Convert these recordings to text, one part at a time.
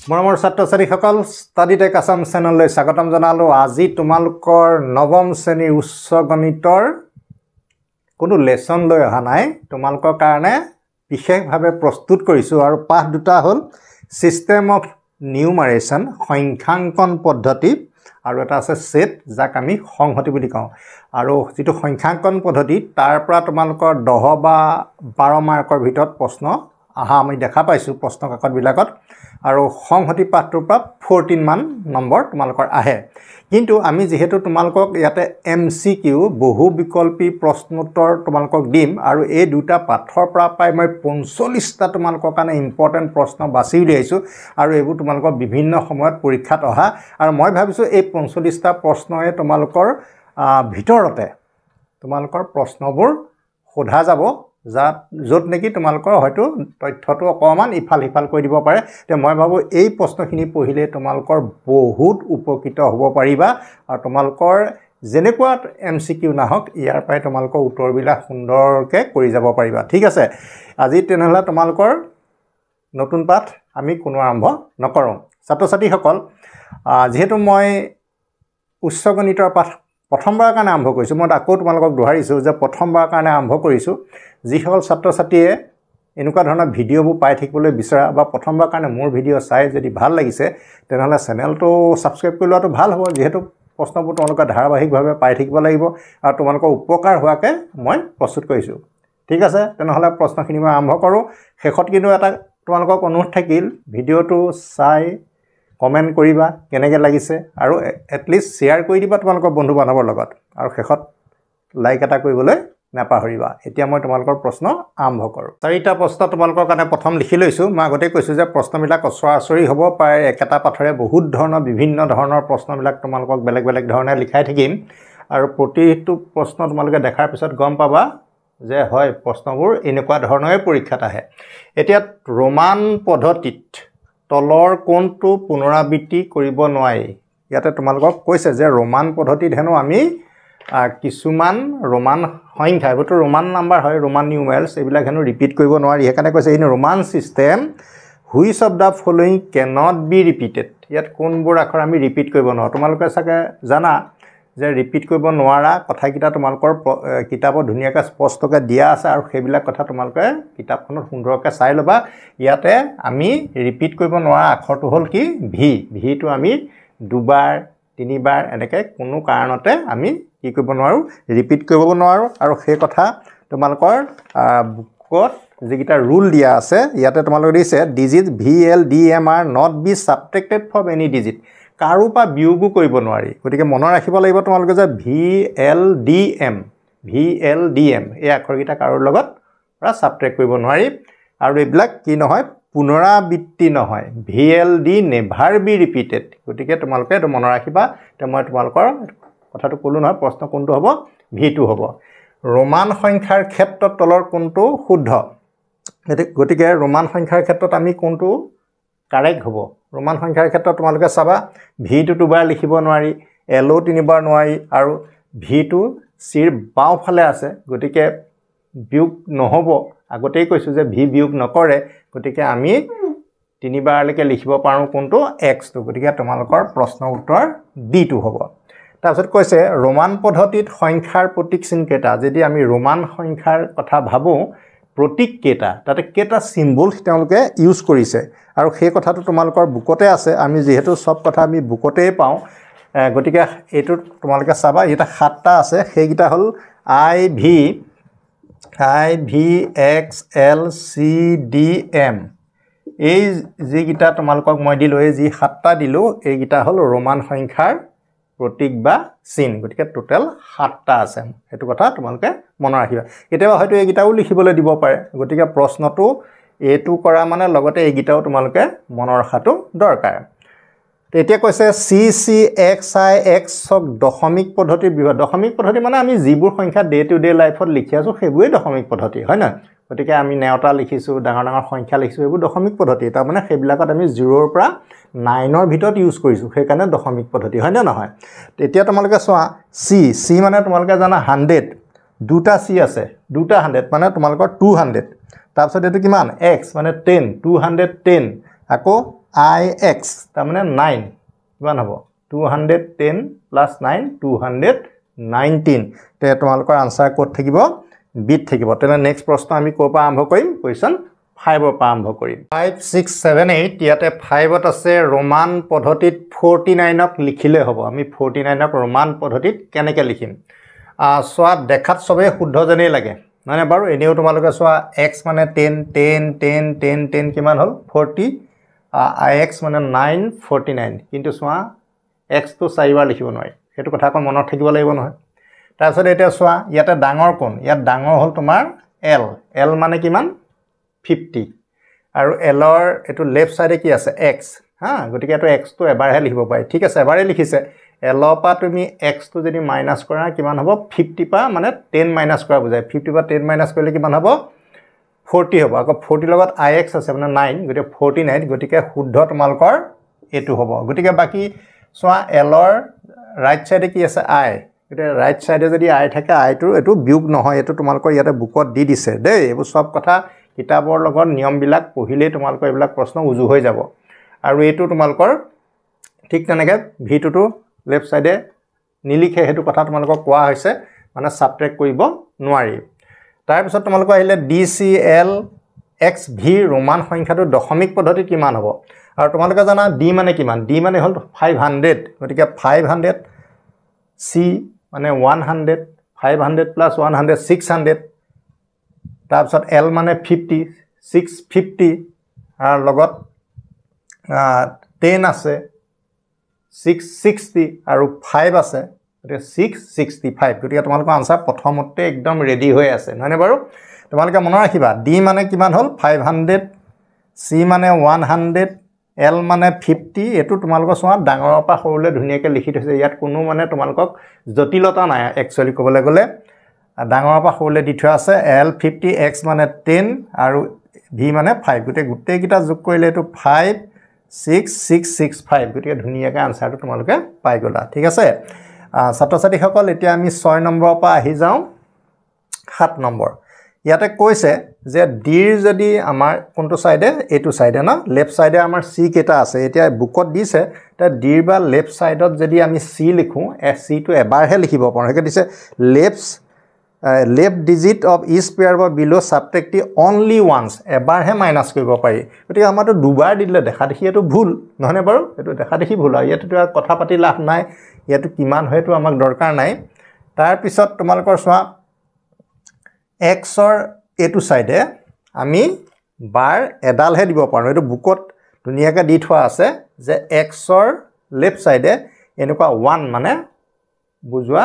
মৰমৰ ছাত্ৰ-ছাত্ৰীসকল study tech Assam চেনেললৈ স্বাগতম জনালো। আজি তোমালোকৰ নৱম শ্ৰেণীৰ উচ্চ গণিতৰ কোনো লেসন লৈ অহা নাই, তোমালোকৰ কাৰণে বিশেষভাৱে প্ৰস্তুত কৰিছো। আৰু পাঠ দুটা হ'ল সিস্টেম অফ নিউমাৰেশন সংখ্যাঙ্কন পদ্ধতি, আৰু এটা আছে সেট যাক আমি সংহতি বুলি কওঁ। আৰু যেটো সংখ্যাঙ্কন পদ্ধতি তাৰ পৰা তোমালোকৰ 10 বা 12 মাৰ্কৰ ভিতৰত প্ৰশ্ন আহা আমি দেখা পাইছো প্ৰশ্ন কাকত বিলাকত। আৰু সংহতি পাঠটোৰ পৰা 14 মান নম্বৰ তোমালোকৰ আহে। কিন্তু আমি যেহেতু তোমালোকক ইয়াতে MCQ বহু বিকল্পী প্ৰশ্নোত্তৰ তোমালোকক দিম, আৰু এই দুটা পাঠৰ পৰা পাই মই 45টা তোমালোকৰ কাৰণে ইম্পৰ্টেন্ট প্ৰশ্ন বাছি উলিয়াইছো, আৰু এইবোৰ তোমালোকৰ বিভিন্ন সময়ত পৰীক্ষাত অহা। আৰু মই ভাবিছো এই 45টা প্ৰশ্নয়ে তোমালোকৰ ভিতৰতে তোমালোকৰ প্ৰশ্নবোৰ সোধা যাব, য'ত নেকি তোমালোকৰ হয়তো তথ্যটো অকমান ইফাল সিফাল কৰি দিব পাৰে। তে মই ভাবো এই প্ৰশ্নখিনি পঢ়িলে তোমালোকৰ বহুত উপকৃত হ'ব পাৰিবা, আৰু তোমালোকৰ যেনেকুৱা MCQ নাহক ইয়াৰ পৰাই তোমালোকৰ উত্তৰবিলাক সুন্দৰকৈ কৰি যাব পাৰিবা। ঠিক আছে, আজি তেনেহলে তোমালোকৰ নতুন পাঠ আমি কোনো আৰম্ভ নকৰোঁ। ছাত্ৰ-ছাত্ৰীসকল, যেহেতু মই উচ্চ গণিতৰ পাঠ প্ৰথমবাৰৰ কাৰণে আৰম্ভ কৰিছোঁ, মই আকৌ তোমালোকক দোহাৰিছোঁ যে প্ৰথমবাৰৰ কাৰণে আৰম্ভ কৰিছোঁ। যিসকল ছাত্ৰ-ছাত্ৰীয়ে এনেকুৱা ধৰণৰ ভিডিঅ'বোৰ পাই থাকিবলৈ বিচাৰা বা প্ৰথমবাৰৰ কাৰণে মোৰ ভিডিঅ' চাই যদি ভাল লাগিছে, তেনেহ'লে চেনেলটো ছাবস্ক্ৰাইব কৰি লোৱাটো ভাল হ'ব, যিহেতু প্ৰশ্নবোৰ তোমালোকে ধাৰাবাহিকভাৱে পাই থাকিব লাগিব আৰু তোমালোকৰ উপকাৰ হোৱাকৈ মই প্ৰস্তুত কৰিছোঁ। ঠিক আছে, তেনেহ'লে প্ৰশ্নখিনি মই আৰম্ভ কৰোঁ। শেষত কিন্তু এটা তোমালোকক অনুৰোধ থাকিল, ভিডিঅ'টো চাই কমেণ্ট কৰিবা কেনেকৈ লাগিছে, আৰু এটলিষ্ট শ্বেয়াৰ কৰি দিবা তোমালোকৰ বন্ধু বান্ধৱৰ লগত, আৰু শেষত লাইক এটা কৰিবলৈ নাপাহৰিবা। এতিয়া মই তোমালোকৰ প্ৰশ্ন আৰম্ভ কৰোঁ। 4টা প্ৰশ্ন তোমালোকৰ কাৰণে প্ৰথম লিখি লৈছোঁ। মই আগতেই কৈছোঁ যে প্ৰশ্নবিলাক অচৰাচৰি হ'ব পাৰে, একেটা পাঠৰে বহুত ধৰণৰ বিভিন্ন ধৰণৰ প্ৰশ্নবিলাক তোমালোকক বেলেগ বেলেগ ধৰণে লিখাই থাকিম, আৰু প্ৰতিটো প্ৰশ্ন তোমালোকে দেখাৰ পিছত গম পাবা যে হয় প্ৰশ্নবোৰ এনেকুৱা ধৰণৰে পৰীক্ষাত আহে। এতিয়া ৰোমান পদ্ধতিত তলৰ কোনটো পুনৰাবৃত্তি কৰিব নোৱাৰি। ইয়াতে তোমালোকক কৈছে যে ৰোমান পদ্ধতিত হেনো আমি কিছুমান ৰোমান সংখ্যা, এইবোৰতো ৰোমান নাম্বাৰ হয়, ৰোমান নিউমেৰালছ, এইবিলাক হেনো ৰিপিট কৰিব নোৱাৰি। সেইকাৰণে কৈছে in Roman system which of the following cannot be repeated. ইয়াত কোনবোৰ আখৰ আমি ৰিপিট কৰিব নোৱাৰোঁ। তোমালোকে চাগে জানা যে ৰিপিট কৰিব নোৱাৰা কথাকেইটা তোমালোকৰ কিতাপত ধুনীয়াকৈ স্পষ্টকৈ দিয়া আছে, আৰু সেইবিলাক কথা তোমালোকে কিতাপখনত সুন্দৰকৈ চাই ল'বা। ইয়াতে আমি ৰিপিট কৰিব নোৱাৰা আখৰটো হ'ল কি ভি। ভিটো আমি দুবাৰ তিনিবাৰ এনেকৈ কোনো কাৰণতে আমি কি কৰিব নোৱাৰোঁ, ৰিপিট কৰিব নোৱাৰোঁ। আৰু সেই কথা তোমালোকৰ বুকত যিকেইটা ৰুল দিয়া আছে ইয়াতে তোমালোকে দিছে digit VLDM are not be subtracted from any digit. কাৰো পৰা বিয়োগো কৰিব নোৱাৰি। গতিকে মনত ৰাখিব লাগিব তোমালোকে যে VLDM এই আখৰকেইটা কাৰোৰ লগত পৰা ছাবট্ৰেক্ট কৰিব নোৱাৰি, আৰু এইবিলাক কি নহয় পুনৰাবৃত্তি নহয়। VLD never be repeated. গতিকে তোমালোকে এইটো মনত ৰাখিবা। এতিয়া মই তোমালোকৰ কথাটো ক'লোঁ নহয়, প্ৰশ্ন কোনটো হ'ব, ভিটো হ'ব। ৰোমান সংখ্যাৰ ক্ষেত্ৰত তলৰ কোনটো শুদ্ধ। গতিকে ৰোমান সংখ্যাৰ ক্ষেত্ৰত আমি কোনটো কাৰেক্ট হ'ব। ৰোমান সংখ্যাৰ ক্ষেত্ৰত তোমালোকে চাবা ভিটো দুবাৰ লিখিব নোৱাৰি, এলও তিনিবাৰ নোৱাৰি, আৰু ভিটো চিৰ বাওঁফালে আছে, গতিকে বিয়োগ নহ'ব। আগতেই কৈছোঁ যে ভি বিয়োগ নকৰে, গতিকে আমি তিনিবাৰলৈকে লিখিব পাৰোঁ কোনটো এক্সটো। গতিকে তোমালোকৰ প্ৰশ্ন উত্তৰ ডিটো হ'ব। তাৰপিছত কৈছে ৰোমান পদ্ধতিত সংখ্যাৰ প্ৰতীক চিন কেইটা। যদি আমি ৰোমান সংখ্যাৰ কথা ভাবোঁ, প্ৰতীক কেইটা, তাতে কেইটা চিম্বলছ তেওঁলোকে ইউজ কৰিছে, আৰু সেই কথাটো তোমালোকৰ বুকতে আছে। আমি যিহেতু চব কথা আমি বুকতেই পাওঁ, গতিকে এইটো তোমালোকে চাবা। এটা 7টা আছে, সেইকেইটা হ'ল IV XL CDM। এই যিকেইটা তোমালোকক মই দিলোঁ, এই যি 7টা দিলোঁ, এইকেইটা হ'ল ৰোমান সংখ্যাৰ প্ৰতীক বা চিন। গতিকে টোটেল 7টা আছে, সেইটো কথা তোমালোকে মনত ৰাখিবা। কেতিয়াবা হয়তো এইকেইটাও লিখিবলৈ দিব পাৰে, গতিকে প্ৰশ্নটো এইটো কৰা মানে লগতে এইকেইটাও তোমালোকে মনত ৰখাটো দৰকাৰ। এতিয়া কৈছে CCXIXক দশমিক পদ্ধতিৰ ব্যৱহাৰ। দশমিক পদ্ধতি মানে আমি যিবোৰ সংখ্যা ডে টু ডে লাইফত লিখি আছোঁ সেইবোৰেই দশমিক পদ্ধতি, হয় নহয়। গতিকে আমি নেওতা লিখিছোঁ, ডাঙৰ ডাঙৰ সংখ্যা লিখিছোঁ, এইবোৰ দশমিক পদ্ধতি। তাৰমানে সেইবিলাকত আমি 0ৰ পৰা 9ৰ ভিতৰত ইউজ কৰিছোঁ, সেইকাৰণে দশমিক পদ্ধতি, হয়নে নহয়। তেতিয়া তোমালোকে চোৱা চি মানে তোমালোকে জানা 100, দুটা চি আছে, দুটা 100 মানে তোমালোকৰ 200। তাৰপিছত এইটো কিমান এক্স মানে 10, 210, আকৌ ix তাৰমানে 9 কিমান হ'ব 210 plus 9 219 তে তোমালোকৰ আনসাৰ কোড থাকিব বিট থাকিব তেনে নেক্সট প্ৰশ্ন আমি কোৰ পৰা আৰম্ভ কৰিম কোৱেশ্চন 5 ৰ পৰা আৰম্ভ কৰিম 5 6 7 8 ইয়াতে 5 ত আছে ৰোমান পদ্ধতিত 49 ক লিখিলে হ'ব আমি 49 ক ৰোমান পদ্ধতিত কেনেকৈ লিখিম সোৱা দেখাত সবে শুদ্ধ জনেই লাগে মানে বাৰু এনেও তোমালোকে সোৱা x মানে 10 10 10 10 10 কিমান হল 40 ix মানে 9 49 কিন্তু সোৱা x তো 4 বাৰ লিখিব নোৱাৰি হেতু কথা আকৌ মনত থাকিব লাগিব নহয় তাৰপিছত এটা সোৱা ইয়াতে ডাঙৰ কোন ইয়াত ডাঙৰ হল তোমাৰ l l মানে কিমান 50 আৰু l ৰ এটো লেফট সাইডে কি আছে x হা গটিকে এটো x তো এবাৰহে লিখিব পাৰি ঠিক আছে এবাৰে লিখিছে l পা তুমি x তো যদি মাইনাস কৰা কিমান হ'ব 50 পা মানে 10 মাইনাস কৰা বুজায় 50 পা 10 মাইনাস কৰিলে কিমান হ'ব 40 হ'ব আকৌ 40 লগত ix আছে মানে 9 গটিকে 49 গটিকে শুদ্ধ তোমালকৰ এটো হ'ব গটিকে বাকি সোৱা l ৰ ৰাইট সাইডে কি আছে i গটিকে ৰাইট সাইডে যদি i থাকে i টো এটো বিয়োগ নহয় এটো তোমালকৰ ইয়াতে বুকত দি দিছে দেই এবো সব কথা কিতাপৰ লগত নিয়ম বিলাক পঢ়িলে তোমালকৰ এইবিলাক প্ৰশ্ন উজু হৈ যাব আৰু এটো তোমালকৰ ঠিক তেনেকে v2 টো লেফট সাইডে নিলিখে হেতু কথা তোমালকক কোৱা হৈছে মানে সাবট্ৰেক্ট কৰিব নোৱাৰি তাৰ পিছত তোমালক আহিলে DCL XV ৰোমান সংখ্যাটো দশমিক পদ্ধতি কিমান হ'ব আৰু তোমালকে জানা d মানে কিমান d মানে হল 500 গটিকে 500 c মানে 100 500 plus 100 600 তাৰ পিছত l মানে 50 650 আৰু লগত 10 আছে 660 আৰু 5 আছে গটিকে 665 গটিকে তোমালোকৰ আনসাৰ প্ৰথমতে একদম ৰেডি হৈ আছে নহনে বাৰু তোমালোকে মনত ৰাখিবা d মানে কিমান হল 500 c মানে 100 l মানে 50 এটো তোমালোকৰ সোৱা ডাঙৰৰ পৰা সৰুলে ধুনিয়াকে লিখি থৈছে ইয়াত কোনো মানে তোমালোকক জটিলতা নাই একচুয়ালি ক'বলৈ গলে ডাঙৰৰ পৰা সৰুলে দি থোৱা আছে l 50 x মানে 10 আৰু v মানে 5 গোটেই কিটা যোগ কৰিলে এটো 5 6665 গটিকে ধুনিয়াকে আনসাৰটো তোমালোকে পাই গলা ঠিক আছে ছাত্ৰ ছাত্ৰী সকল এতিয়া আমি 6 নম্বৰৰ পৰা আহি যাও 7 নম্বৰ ইয়াতে কৈছে যে d যদি আমাৰ কোনটো সাইডে এটো সাইডে না লেফট সাইডে আমাৰ c কেটা আছে এতিয়া বুকত দিছে তা d বা লেফট সাইডত যদি আমি c লিখো c টো এবাৰহে লিখিব পাৰো হেকে দিছে left digit of each pair বা below subtracting only once এবাৰহে মাইনাস কৰিব পাৰি গতিকে আমাৰটো দুবাৰ দিলে দেখা দেখি এটো ভুল নহনে বাৰু এটো দেখা দেখি ভুল আৰু ইয়াতে কথা পাতি লাভ নাই ইয়াতে কিমান হয়তো আমাক দৰকাৰ নাই তাৰ পিছত তোমালোকৰ সোৱা x ৰ এটো সাইডে আমি বাৰ এডালহে দিব পাৰো এটো বুকত ধুনিয়াকে দি থোৱা আছে যে x ৰ লেফট সাইডে এনেকুৱা 1 মানে বুজোৱা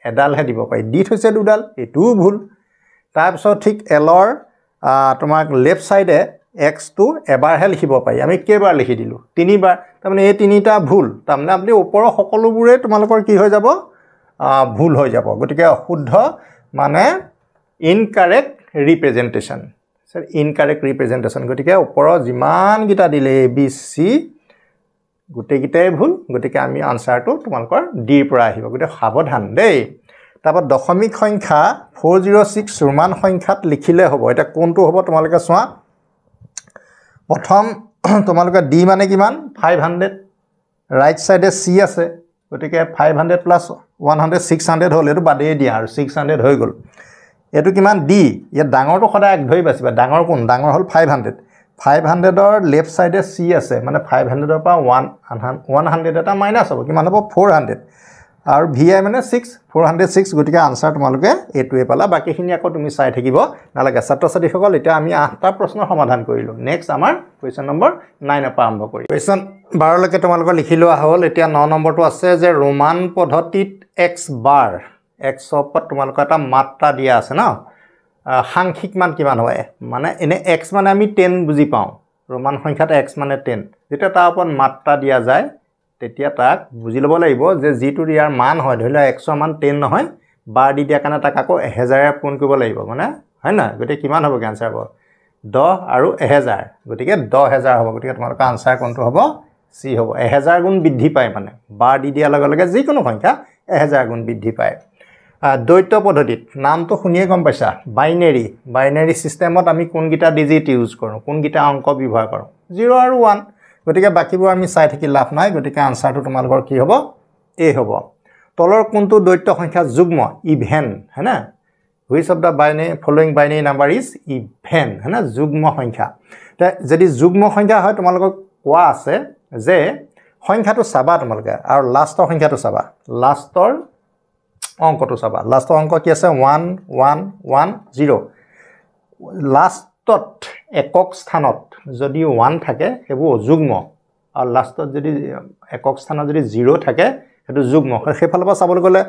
এডালহে দিব পাৰি দি থৈছে দুডাল এটো ভুল তাৰ পিছত ঠিক l ৰ তোমাক লেফট সাইডে x টো এবাৰহে লিখিব পাৰি আমি কেইবাৰ লিখি দিলো তিনিবাৰ তাৰমানে এই তিনিটা ভুল তাৰমানে আপুনি ওপৰৰ সকলোবোৰে তোমালোকৰ কি হৈ যাব ভুল হৈ যাব গটিকে অশুদ্ধ মানে ইনকাৰেক্ট ৰিপ্ৰেজেন্টেচন স্যাৰ ইনকাৰেক্ট ৰিপ্ৰেজেন্টেচন গটিকে ওপৰৰ যিমান গিটা দিলে a b c গোটেইকিটাই ভুল গটিকে আমি আনসাৰটো তোমালোকৰ d ৰ পৰা আহিব গটে সাৱধান দেই তাৰপৰ দশমিক সংখ্যা 406 ৰোমান সংখ্যাত লিখিলে হ'ব এটা কোনটো হ'ব তোমালোকে সোৱা প্ৰথম তোমালোকে d মানে কিমান 500 ৰাইট সাইডে c আছে গটিকে 500 plus 100 600 হল এটো বাদেই দিয়া আৰু 600 হৈ গল এটো কিমান d ইয়া ডাঙৰটো সদায় এক ধৰি বাছিবা ডাঙৰ কোন ডাঙৰ হল 500 500 ৰ লেফট সাইডে c আছে মানে 500 ৰ পৰা 100 এটা মাইনাস হ'ব কিমান হ'ব 400 আৰু vi মানে 6 406 গটিকে আনসাৰ তোমালোকে এটোৱে পালা বাকিখিনি আকৌ তুমি চাই থাকিব নালাগে ছাত্ৰ ছাত্ৰী সকল এটা আমি 8টা প্ৰশ্নৰ সমাধান কৰিলো নেক্সট আমাৰ কোৱেশ্চন নম্বৰ 9 ৰ পৰা আৰম্ভ কৰিম কোৱেশ্চন 12 লৈকে তোমালোকৰ লিখি লোৱা হ'ল এতিয়া 9 নম্বৰটো আছে যে ৰোমান পদ্ধতিত x বাৰ x ওপৰত তোমালোকৰ এটা মাত্ৰা দিয়া আছে না সাংখ্যিক মান কিমান হয় মানে এনে x মানে আমি 10 বুজি পাও ৰোমান সংখ্যাত x মানে 10 যেতিয়া তাৰ ওপৰত মাত্ৰা দিয়া যায় তেতিয়া তাক বুজি ল'ব লাগিব যে জিটো ইয়াৰ মান হয় ধৰিলা 100 মান 10 নহয় বাৰ দি দিয়া কাৰণে তাক আকৌ 1000 এ পূৰণ কৰিব লাগিব মানে হয় না গটে কিমান হ'ব আনসাৰ হ'ব 10 আৰু 1000 গটিকে 10000 হ'ব গটিকে তোমালোকৰ আনসাৰ কোনটো হ'ব c হ'ব 1000 গুণ বৃদ্ধি পায় মানে বাৰ দি দিয়া লগে লগে যি কোনো সংখ্যা 1000 গুণ বৃদ্ধি পায় দ্বৈত পদ্ধতিত নামটো শুনিয়ে গম পাইছা বাইনাৰী সিস্টেমত আমি কোন গিটা ডিজিট ইউজ কৰো কোন গিটা অংক ব্যৱহাৰ কৰো 0 আৰু 1 গতিকে বাকিবোৰ আমি চাই থাকি লাভ নাই গতিকে আনসাৰটো তোমালোকৰ কি হ'ব এ হ'ব তলৰ কোনটো দ্বৈত সংখ্যা যুগ্ম ইভেন है ना which of the following binary number is even है ना যুগ্ম সংখ্যা যদি যুগ্ম সংখ্যা হয় তোমালোকক কোৱা আছে যে সংখ্যাটো চাবা তোমালোকে আৰু লাষ্টৰ সংখ্যাটো চাবা লাষ্টৰ অংকটো চাবা লাষ্টৰ অংক কি আছে 1 1 1 0 লাষ্টত একক স্থানত যদি 1 থাকে হেবু অযুগ্ম আৰু লাষ্টত যদি একক স্থানত যদি 0 থাকে হেতু যুগ্ম হেফালৰ পৰা চাবলৈ গলে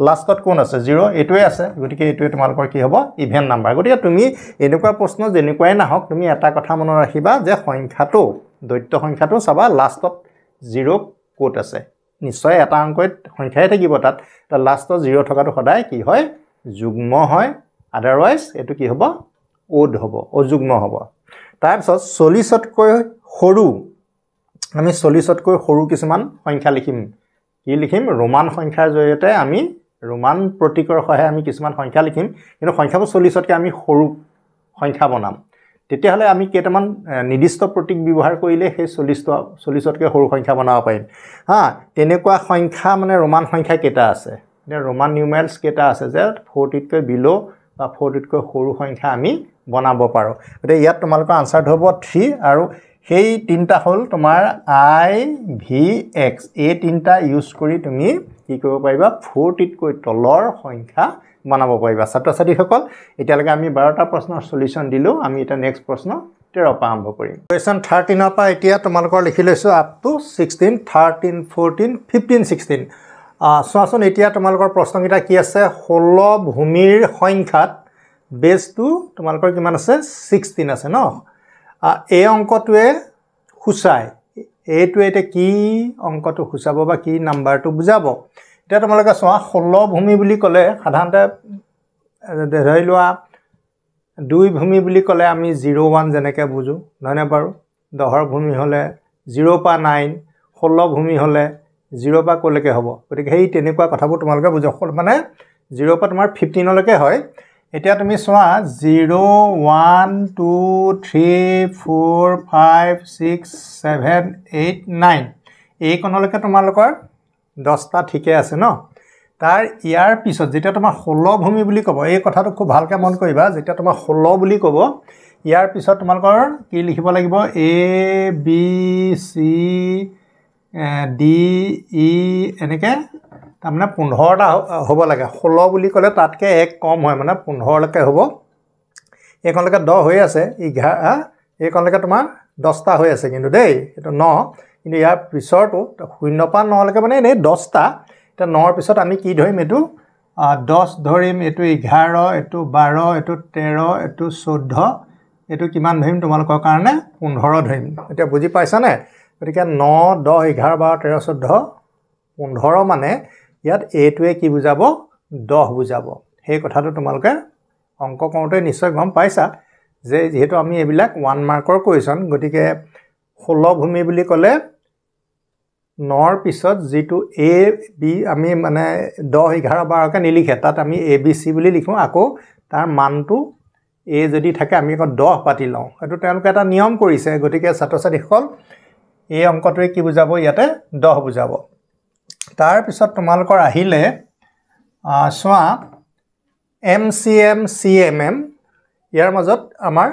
লাষ্টত কোন আছে 0 এটোৱে আছে গতিকে এটোৱে তোমালোকৰ কি হ'ব ইভেন নাম্বাৰ গতিকে তুমি এনেকুৱা প্ৰশ্ন যেনেকুৱাই নাহক তুমি এটা কথা মনত ৰাখিবা যে সংখ্যাটো দ্বৈত সংখ্যাটো চাবা লাষ্টত 0 কোট আছে নিশ্চয় এটা অংকত সংখ্যাই থাকিব তাত তা লাষ্টত 0 থকাটো সদায় কি হয় যুগ্ম হয় আদাৰৱাইজ এটো কি হ'ব ওড হ'ব অযুগ্ম হ'ব তাৰ পিছত 40 তকৈ সৰু আমি 40 তকৈ সৰু কিছুমান সংখ্যা লিখিম কি লিখিম ৰোমান সংখ্যাৰ জৰিয়তে আমি ৰোমান প্ৰতীকৰ সহায়ত আমি কিছুমান সংখ্যা লিখিম কিন্তু সংখ্যাবোৰ 40 তকৈ আমি সৰু সংখ্যা বনাম তেতিয়া হলে আমি কেইটামান নিৰ্দিষ্ট প্ৰতীক ব্যৱহাৰ কৰিলে সেই 40 তকৈ সৰু সংখ্যা বনাব পাৰিম হা তেনেকুৱা সংখ্যা মানে ৰোমান সংখ্যা কেটা আছে মানে ৰোমান নিউমেৰালছ কেটা আছে যে 40 তকৈ বিলো বা 40 তকৈ সৰু সংখ্যা আমি বনাব পাৰো গতিকে ইয়াত তোমালোকৰ আনসাৰ হ'ব 3 আৰু সেই তিনটা হল তোমাৰ I V X এই তিনটা ইউজ কৰি তুমি কি কৰিব পাৰিবা 40 তকৈ তলৰ সংখ্যা বনাব পাৰিবা ছাত্ৰ-ছাত্ৰী সকল এতিয়ালৈকে আমি 12টা প্ৰশ্নৰ সলিউশন দিলো আমি এটা নেক্সট প্ৰশ্ন 13 পৰা আৰম্ভ কৰিম কোৱেশ্চন 13 পৰা এতিয়া তোমালোকৰ লিখি লৈছো আপ টু 16 13 14 15 16 সোৱাচোন এতিয়া তোমালোকৰ প্ৰশ্নকিটা কি আছে 16 ভূমিৰ সংখ্যাত বেসটো তোমালোকৰ কিমান আছে 16 আছে ন এই অংকটোৱে খুচাই এইটোৱে এটা কি অংকটো খুচাব বা কি নাম্বাৰটো বুজাব এটা তোমালোকে সোৱা 16 ভূমি বুলি ক'লে সাধাৰণতে ধৰি লোৱা 2 ভূমি বুলি ক'লে আমি 01 যেনেকৈ বুজো নহনে বাৰু 10 ভূমি হলে 0 পা 9 16 ভূমি হলে 0 পা কলৈকে হ'ব গতিকে এই তেনেকুৱা কথাবোৰ তোমালোকে বুজা মানে 0 পা তোমাৰ 15 লৈকে হয় এতিয়া তুমি সোৱা 0 1 2 3 4 5 6 7 8 9 এই কোনলৈকে তোমালোকৰ 10টা ঠিকে আছে ন তাৰ ইয়াৰ পিছত যেতিয়া তোমাৰ 16 ভূমি বুলি ক'ব এই কথাটো খুব ভালকে মন কৰিবা যেতিয়া তোমাৰ 16 বুলি ক'ব ইয়াৰ পিছত তোমালোকৰ কি লিখিব লাগিব A B C D E এনেকে তাৰমানে 15টা হ'ব লাগে 16 বুলি ক'লে তাতকে এক কম হয় মানে 15 লৈকে হ'ব এইকনলৈকে 10 হৈ আছে 11 এইকনলৈকে তোমাৰ 10টা হৈ আছে কিন্তু দেই এটো 9 কিন্তু ইয়াৰ পিছৰটো 0 পা 9 লৈকে মানে এই 10টা এটা 9 ৰ পিছত আমি কি ধৰিম এটো 10 ধৰিম এটো 11 এটো 12 এটো 13 এটো 14 এটো কিমান ধৰিম তোমালোকৰ কাৰণে 15 ধৰিম এটা বুজি পাইছা নে গতিকে 9 10 11 12 13 14 15 মানে ইয়াত এটোৱে কি বুজাব 10 বুজাব সেই কথাটো তোমালোকে অংক কৰোঁতে নিশ্চয় গম পাইছা যে যেহেতু আমি এবিলাক 1 মাৰ্কৰ কোৱেশ্চন গতিকে 16 ভূমি বুলি ক'লে 9 ৰ পিছত যেটো A B আমি মানে 10 11 12 কে নিলিখে তাত আমি A B C বুলি লিখো আকৌ তাৰ মানটো A যদি থাকে আমি 10 পাতি লওঁ এটো তেওঁলোকে এটা নিয়ম কৰিছে গতিকে ছাত্ৰ-ছাত্ৰীসকল এই অংকটোৱে কি বুজাব ইয়াতে 10 বুজাব তাৰ পিছত তোমালোকৰ আহিলে সোৱা MCM CMM ইয়াৰ মাজত আমাৰ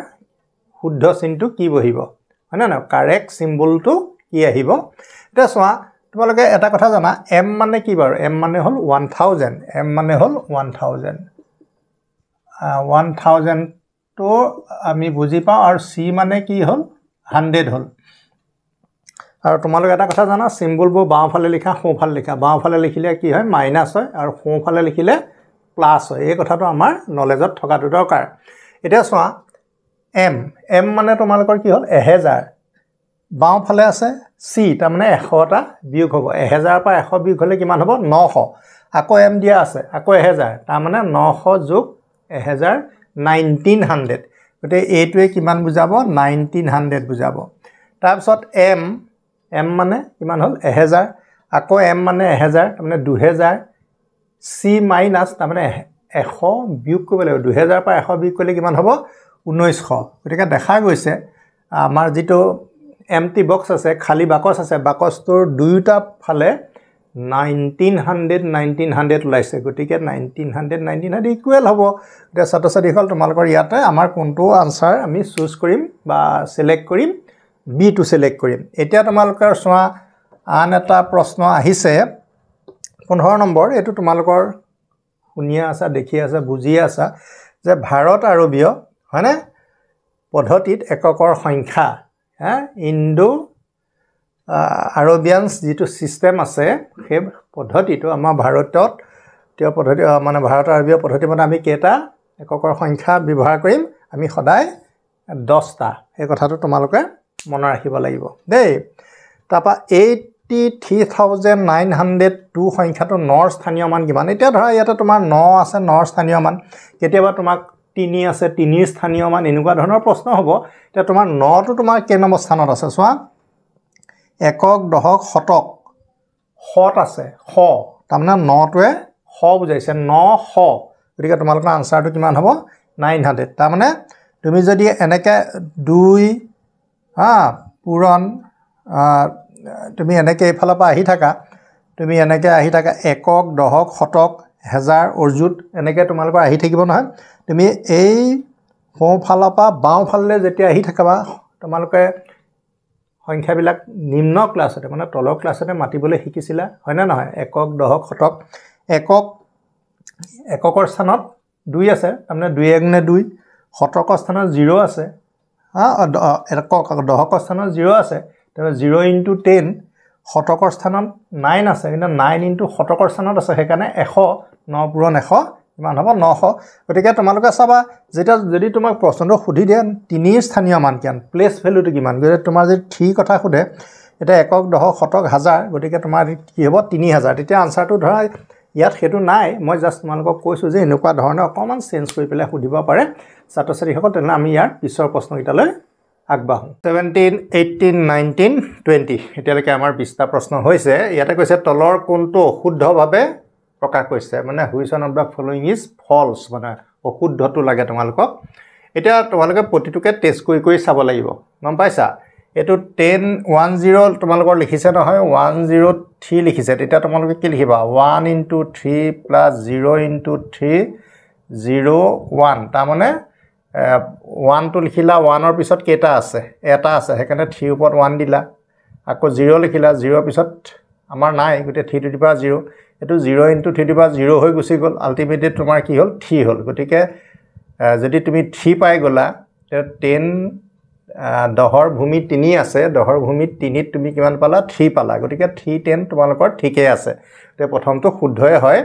শুদ্ধ চিহ্নটো কি বহিব হয় না কাৰেক্ট সিম্বলটো কি আহিব এটা সোৱা তোমালোকে এটা কথা জানা M মানে কি বাৰু M মানে হল 1000 M মানে হল 1000 1000 তো আমি বুজি পাওঁ আৰু C মানে কি হল 100 হল আৰু তোমালোকে এটা কথা জানা সিম্বলবোৰ বাওঁফালে লিখা সোঁফালে লিখা বাওঁফালে লিখিলে কি হয় মাইনাস হয় আৰু সোঁফালে লিখিলে প্লাস হয় এই কথাটো আমাৰ নলেজত থকাটো দৰকাৰ এতিয়া সোৱা M মানে তোমালোকৰ কি হল 1000 বাওঁফালে আছে C তাৰ মানে 100টা বিয়োগ হ'ব 1000 পৰা 100 বিয়োগ হলে কিমান হ'ব 900 আকৌ M দিয়া আছে আকৌ 1000 তাৰ মানে 900 যোগ 1000 1900 গতে এইটোৱে কিমান বুজাব 1900 বুজাব তাৰ পিছত M মানে কিমান হল 1000 আকৌ M মানে 1000 তাৰ মানে 2000 C মাইনাস তাৰ মানে 100 বিয়োগ কৰিব লাগিব 2000 পৰা 100 বিয়োগ কৰিলে কিমান হ'ব 1900 গতিকে দেখা গৈছে আমাৰ যেটো এমটি বক্স আছে খালি বাকচ আছে বাকচটোৰ দুয়োটা ফালে 1900 ওলাইছে গতিকে 1900 ইকুৱেল হ'ব এতিয়া ছাত্ৰ-ছাত্ৰীসকল তোমালোকৰ ইয়াতে আমাৰ কোনটো আনসাৰ আমি চুজ কৰিম বা সিলেক্ট কৰিম বি টু সিলেক্ট কৰিম এতিয়া তোমালোকৰ সোৱা আন এটা প্ৰশ্ন আহিছে 15 নম্বৰ এটো তোমালোকৰ শুনিয়া আছে দেখি আছে বুজি আছে যে ভাৰত আৰবীয় হয়নে পদ্ধতিত এককৰ সংখ্যা ইণ্ডো আৰবিয়ানছ যেটো সিস্টেম আছে সেই পদ্ধতিটো আমাৰ ভাৰতত তে পদ্ধতি মানে ভাৰত আৰবীয় পদ্ধতি মানে আমি কেটা এককৰ সংখ্যা ব্যৱহাৰ কৰিম আমি সদায় 10টা এই কথাটো তোমালোকে মনত ৰাখিব লাগিব দেই তাপা 83902 সংখ্যাটো নৰ স্থানীয় মান কিমান এটা ধৰা ইয়াতে তোমাৰ 9 আছে নৰ স্থানীয় মান কেতিয়াবা তোমাক 3 আছে 3 স্থানীয় মান এনেকুৱা ধৰণৰ প্ৰশ্ন হ'ব এটা তোমাৰ 9 টো তোমাৰ কে নম্বৰ স্থানত আছে সোৱা একক দহক শতক শত আছে শ তাৰমানে 9 টোৱে শ বুজাইছে 900 গতিকে তোমালোকৰ আনসাৰটো কিমান হ'ব 900 তাৰমানে তুমি যদি এনেকে 2 পূৰণ তুমি এনেকে এফালৰ পৰা আহি থাকা তুমি এনেকে আহি থাকা একক দহক শতক হাজাৰ অৰ্জুত এনেকে তোমালোকৰ আহি থাকিব নহয় তুমি এই সোঁফালৰ পৰা বাওঁফালে যেতিয়া আহি থাকাবা তোমালোকে সংখ্যাবিলাক নিম্ন ক্লাছতে মানে তলৰ ক্লাছতে মাতিবলৈ শিকিছিলা হয় না নহয় একক দহক শতক এককৰ স্থানত 2 আছে তাৰমানে 2 গুণে 2 শতকৰ স্থানত 0 আছে একক দহকৰ স্থানত 0 আছে তাৰমানে 0 * 10 শতকৰ স্থানত 9 আছে কিন্তু 9 * শতকৰ স্থানত আছে সেইকাৰণে 100 9 পূৰণ 100 কিমান হ'ব 900 গতিকে তোমালোকে চাবা যেটা যদি তোমাক প্ৰশ্নটো সুধি দিয়ে 3 স্থানীয় মান কিমান প্লেস ভ্যালুটো কিমান গতিকে তোমাৰ যদি 3 কথা খুদে এটা একক দহক শতক হাজাৰ গতিকে তোমাৰ কি হ'ব 3000 তেতিয়া আনসাৰটো ধৰা ইয়াত হেতু নাই মই জাস্ট তোমালোকক কৈছো যে এনেকুৱা ধৰণে অকমান চেঞ্জ কৰি পেলাই সুধিব পাৰে ছাত্ৰ-ছাত্ৰীসকল তেনে আমি ইয়াৰ পিছৰ প্ৰশ্নকিটালৈ আগবাঢ়ো 17 18 19 20 এতিয়ালৈকে আমাৰ 20টা প্ৰশ্ন হৈছে ইয়াতে কৈছে তলৰ কোনটো শুদ্ধভাৱে প্ৰকাশ কৰিছে মানে which one of the following is false মানে অশুদ্ধটো লাগে তোমালোকক এটা তোমালোকে প্ৰতিটোকে টেষ্ট কৰি চাব লাগিব গম পাইছা এটো 1010 তোমালোকৰ লিখিছে নহয় 103 লিখিছে তেতিয়া তোমালোকে কি লিখিবা 1 * 3 + 0 * 3 01 তাৰ মানে 1 টো লিখিলা 1 ৰ পিছত কেটা আছে এটা আছে সেইকাৰণে 3 ওপৰত 1 দিলা আকৌ 0 লিখিলা 0 ৰ পিছত আমাৰ নাই গতে 3 * 0 এটো 0 * 3 * 0 হৈ গুছি গল আলটিমেটলি তোমাৰ কি হল 3 হল গতিকে যদি তুমি 3 পাই গলা 10 দহৰ ভূমি 3 আছে দহৰ ভূমি 3 তুমি কিমান পালা 3 পালা গতিকে 3 10 তোমালোকৰ ঠিকই আছে তে প্ৰথমটো শুদ্ধই হয়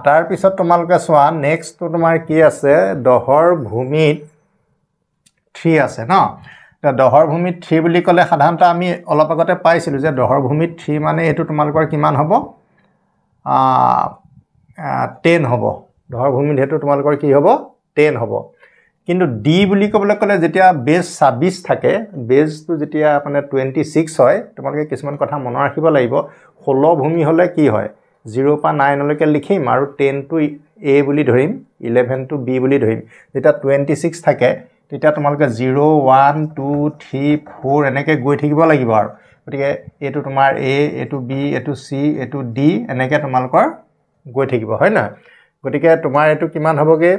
তাৰ পিছত তোমালোকে সোৱা নেক্সট তো তোমাৰ কি আছে দহৰ ভূমিত 3 আছে ন দহৰ ভূমিত 3 বুলি ক'লে সাধাৰণতে আমি অলপ আগতে পাইছিলো যে দহৰ ভূমিত 3 মানে এটো তোমালোকৰ কিমান হ'ব 10 হ'ব দহৰ ভূমিত হেতু তোমালোকৰ কি হ'ব 10 হ'ব কিন্তু ডি বুলি ক'বলৈ ক'লে যেতিয়া বেজ 26 থাকে বেজটো যেতিয়া মানে 26 হয় তোমালোকে কিছুমান কথা মনত ৰাখিব লাগিব 16 ভূমি হলে কি হয় 0 পা 9 লৈকে লিখিম আৰু 10 টো এ বুলি ধৰিম 11 টো বি বুলি ধৰিম যেতিয়া 26 থাকে তেতিয়া তোমালোকে 0 1 2 3 4 এনেকৈ গৈ থাকিব লাগিব আৰু গতিকে এটো তোমাৰ এ এটো বি এটো সি এটো ডি এনেকৈ তোমালোকৰ গৈ থাকিব হয় না গতিকে তোমাৰ এটো কিমান হ'বগে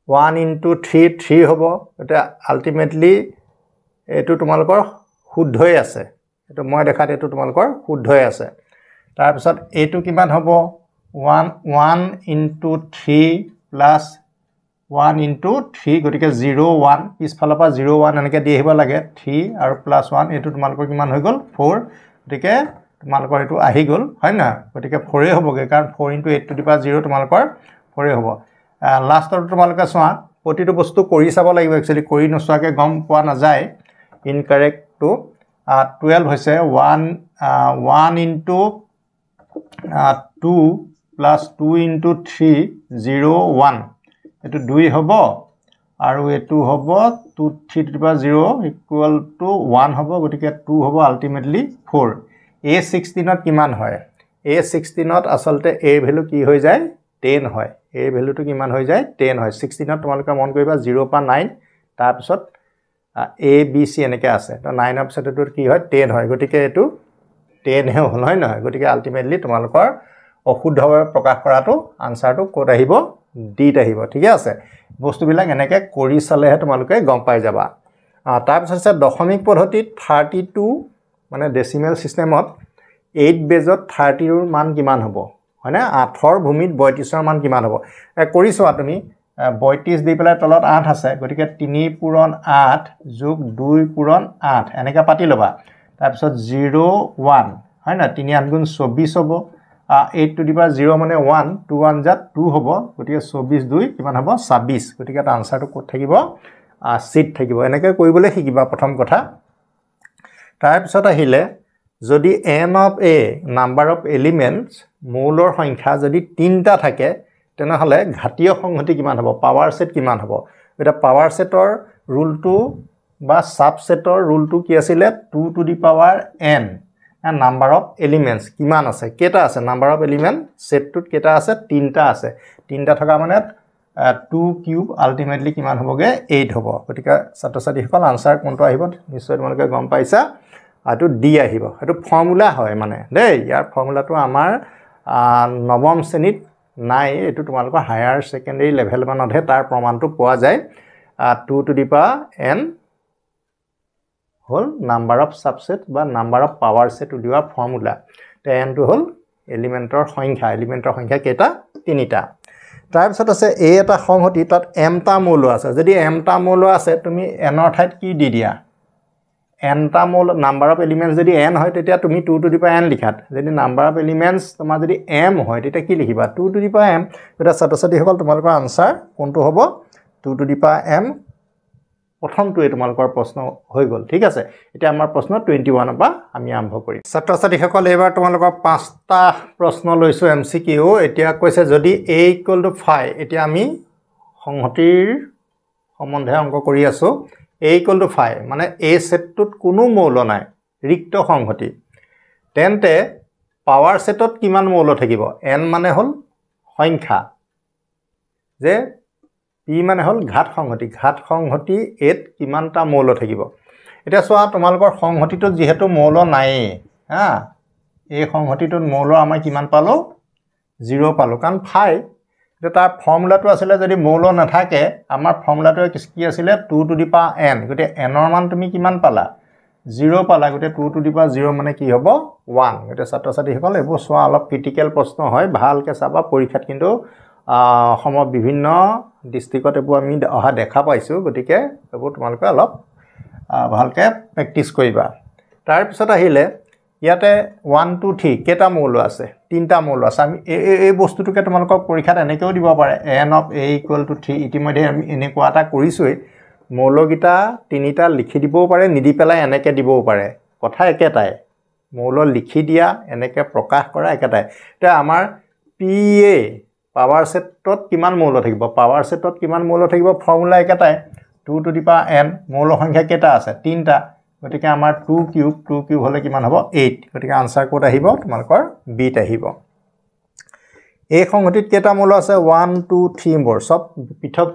1 * 3 3 হ'ব এটা আলটিমেটলি এটো তোমালোকৰ শুদ্ধই আছে এটো মই দেখাত এটো তোমালোকৰ শুদ্ধই আছে তাৰ পিছত এটো কিমান হ'ব 1 * 3 + 1 * 3 গতিকে 0 1 পিছফালৰ পৰা 0 1 এনেকৈ দি আহিব লাগে 3 আৰু +1 এটো তোমালোকৰ কিমান হৈ গল 4 গতিকে তোমালোকৰ এটো আহি গল হয় না গতিকে 4 এ হ'বগে কাৰণ 4 * 8 to the power 0 তোমালোকৰ 4 এ হ'ব লাষ্টৰ তোমালোকে সোৱা প্ৰতিটো বস্তু কৰি চাব লাগিব একচুয়ালি কৰি নচোৱাকে গম পোৱা নাযায় ইনকাৰেক্ট টু 12 হৈছে 1 * 2 + 2 * 3 0 1 এটো 2 হ'ব আৰু এটো হ'ব 2 3 to the power 0 = 1 হ'ব গতিকে 2 হ'ব আলটিমেটলি 4 a16 ত কিমান হয় a16 ত আসলতে a ভ্যালু কি হৈ যায় 10 হয় a ভ্যালুটো কিমান হৈ যায় 10 হয় 16 ত তোমালোকে মন কৰিবা 0 পা 9 তাৰ পিছত A B C এনেকৈ আছে তো 9 পিছত এইটো কি হয় 10 হয় গতিকে এইটো 10 হে হ'ল হয় নহয় গতিকে আল্টিমেটলি তোমালোকৰ অশুদ্ধভাৱে প্ৰকাশ কৰাটো আনসাৰটো ক'ত আহিব ডিত আহিব ঠিক আছে বস্তুবিলাক এনেকৈ কৰি চালেহে তোমালোকে গম পাই যাবা তাৰ পিছত আছে দশমিক পদ্ধতিত 32 মানে ডেসিমেল সিস্টেমত 8 বেজত 30 ৰ মান কিমান হ'ব হয়নে 8 ৰ ভূমিত 32 ৰ মান কিমান হ'ব কৰিছোৱা তুমি 32 দি পেলাই তলত 8 আছে গতিকে 3 পূৰণ 8 যোগ 2 পূৰণ 8 এনেকৈ পাতি লবা তাৰ পিছত 0 1 হয় না 3 8 গুণ 24 হ'ব 8 to the power 0 মানে 1 2 1 যা 2 হ'ব গতিকে 24 2 কিমান হ'ব 26 গতিকে এটা আনসাৰটো ক'ত থাকিব সিট থাকিব এনেকৈ কৰিবলৈ শিকিবা প্ৰথম কথা তাৰ পিছত আহিলে যদি n of a number of elements মৌলৰ সংখ্যা যদি 3টা থাকে তেনেহলে ঘাতীয় সংহতি কিমান হ'ব পাৱাৰ সেট কিমান হ'ব এটা পাৱাৰ সেটৰ ৰুলটো বা সাবসেটৰ ৰুলটো কি আছিল 2 to the power n and number of elements কিমান আছে কেটা আছে number of element সেটটোত কেটা আছে 3টা আছে 3টা থকা মানে 2 কিউব আল্টিমেটলি কিমান হ'বগে 8 হ'ব গতিকে ছাত্ৰ-ছাত্ৰীসকল আনসাৰ কোনটো আহিব নিশ্চয় তোমালোকে গম পাইছা আটো ডি আহিব এটো ফৰ্মুলা হয় মানে দেই ইয়াৰ ফৰ্মুলাটো আমাৰ নৱম শ্ৰেণীত নাই এটো তোমালোকৰ হায়াৰ সেকেন্ডাৰী লেভেল মানতহে তাৰ প্ৰমাণটো পোৱা যায় 2 to the power n hall number of subset বা নাম্বাৰ অফ পাৱাৰ সেট উলিওৱা ফৰ্মুলা তে n টো হল এলিমেন্টৰ সংখ্যা কেটা তিনিটা তাৰ পিছত আছে a এটা সংহতি তাত m টা মৌল আছে যদি m টা মৌল আছে তুমি n ৰ ঠাইত কি দি দিয়া n টা মৌল নাম্বাৰ অফ এলিমেন্টস যদি n হয় তেতিয়া তুমি 2 to the power n লিখাত যদি নাম্বাৰ অফ এলিমেন্টস তোমাৰ যদি m হয় তেতিয়া কি লিখিবা 2 to the power m এটা ছাত্ৰ-ছাত্ৰীসকল তোমালোকৰ আনসাৰ কোনটো হ'ব 2 to the power m প্ৰথমটোৱে তোমালোকৰ প্ৰশ্ন হৈ গল ঠিক আছে এতিয়া আমাৰ প্ৰশ্ন 21 পৰা আমি আৰম্ভ কৰিম ছাত্ৰ-ছাত্ৰীসকল এবাৰ তোমালোকৰ 5টা প্ৰশ্ন লৈছো এমসিকিউ এতিয়া কৈছে যদি a = 5 এতিয়া আমি সংহতিৰ সম্বন্ধে অংক কৰি আছো a = 5 মানে a সেটটোত কোনো মৌল নাই ৰিক্ত সংহতি তেন্তে পাৱাৰ সেটত কিমান মৌল থাকিব n মানে হল সংখ্যা যে p মানে হল ঘাত সংহতি এত কিমানটা মৌল থাকিব এটা চোৱা তোমালোকৰ সংহতিটো যেহেতু মৌল নাই হা এই সংহতিটোত মৌল আমি কিমান পালো 0 পালো কাৰণ 5 এটা তাৰ ফৰ্মুলাটো আছিল যদি মৌল নাথাকে আমাৰ ফৰ্মুলাটো কি আছিল 2 to the power n গতে n ৰ মান তুমি কিমান পালা 0 পালা গতে 2 to the power 0 মানে কি হ'ব 1 গতে ছাত্ৰ-ছাত্ৰীসকল এবোৰ চোৱা অলপ ক্ৰিটিক্যাল প্ৰশ্ন হয় ভালকে চাবা পৰীক্ষাত কিন্তু সম বিভিন্ন ডিস্ট্ৰিক্টত এবোৰ আমি অহা দেখা পাইছো গতিকে এবোৰ তোমালোকে অলপ ভালকে প্ৰেক্টিস কৰিবা তাৰ পিছত আহিলে ইয়াতে 1 2 3 কেটা মৌল আছে তিনটা মৌল আছে আমি এই বস্তুটোকে তোমালোকক পৰীক্ষাত এনেকেও দিব পাৰে n of a = 3 ইতিমধ্যে আমি এনেকুৱা এটা কৰিছোই মৌলগিটা তিনিটা লিখি দিবও পাৰে নিদি পেলাই এনেকে দিবও পাৰে কথা একেটাই মৌল লিখি দিয়া এনেকে প্ৰকাশ কৰা একেটাই তে আমাৰ pa পাৱাৰ সেটত কিমান মৌল থাকিব পাৱাৰ সেটত কিমান মৌল থাকিব ফৰ্মুলা একেটাই 2 to the power n মৌল সংখ্যা কেটা আছে তিনটা গতিকে আমাৰ 2 কিউব হলে কিমান হ'ব 8 গতিকে আনসাৰ কোড আহিব তোমালোকৰ বি ত আহিব এই সংহতিত কেটা মৌল আছে 1 2 3 4 সব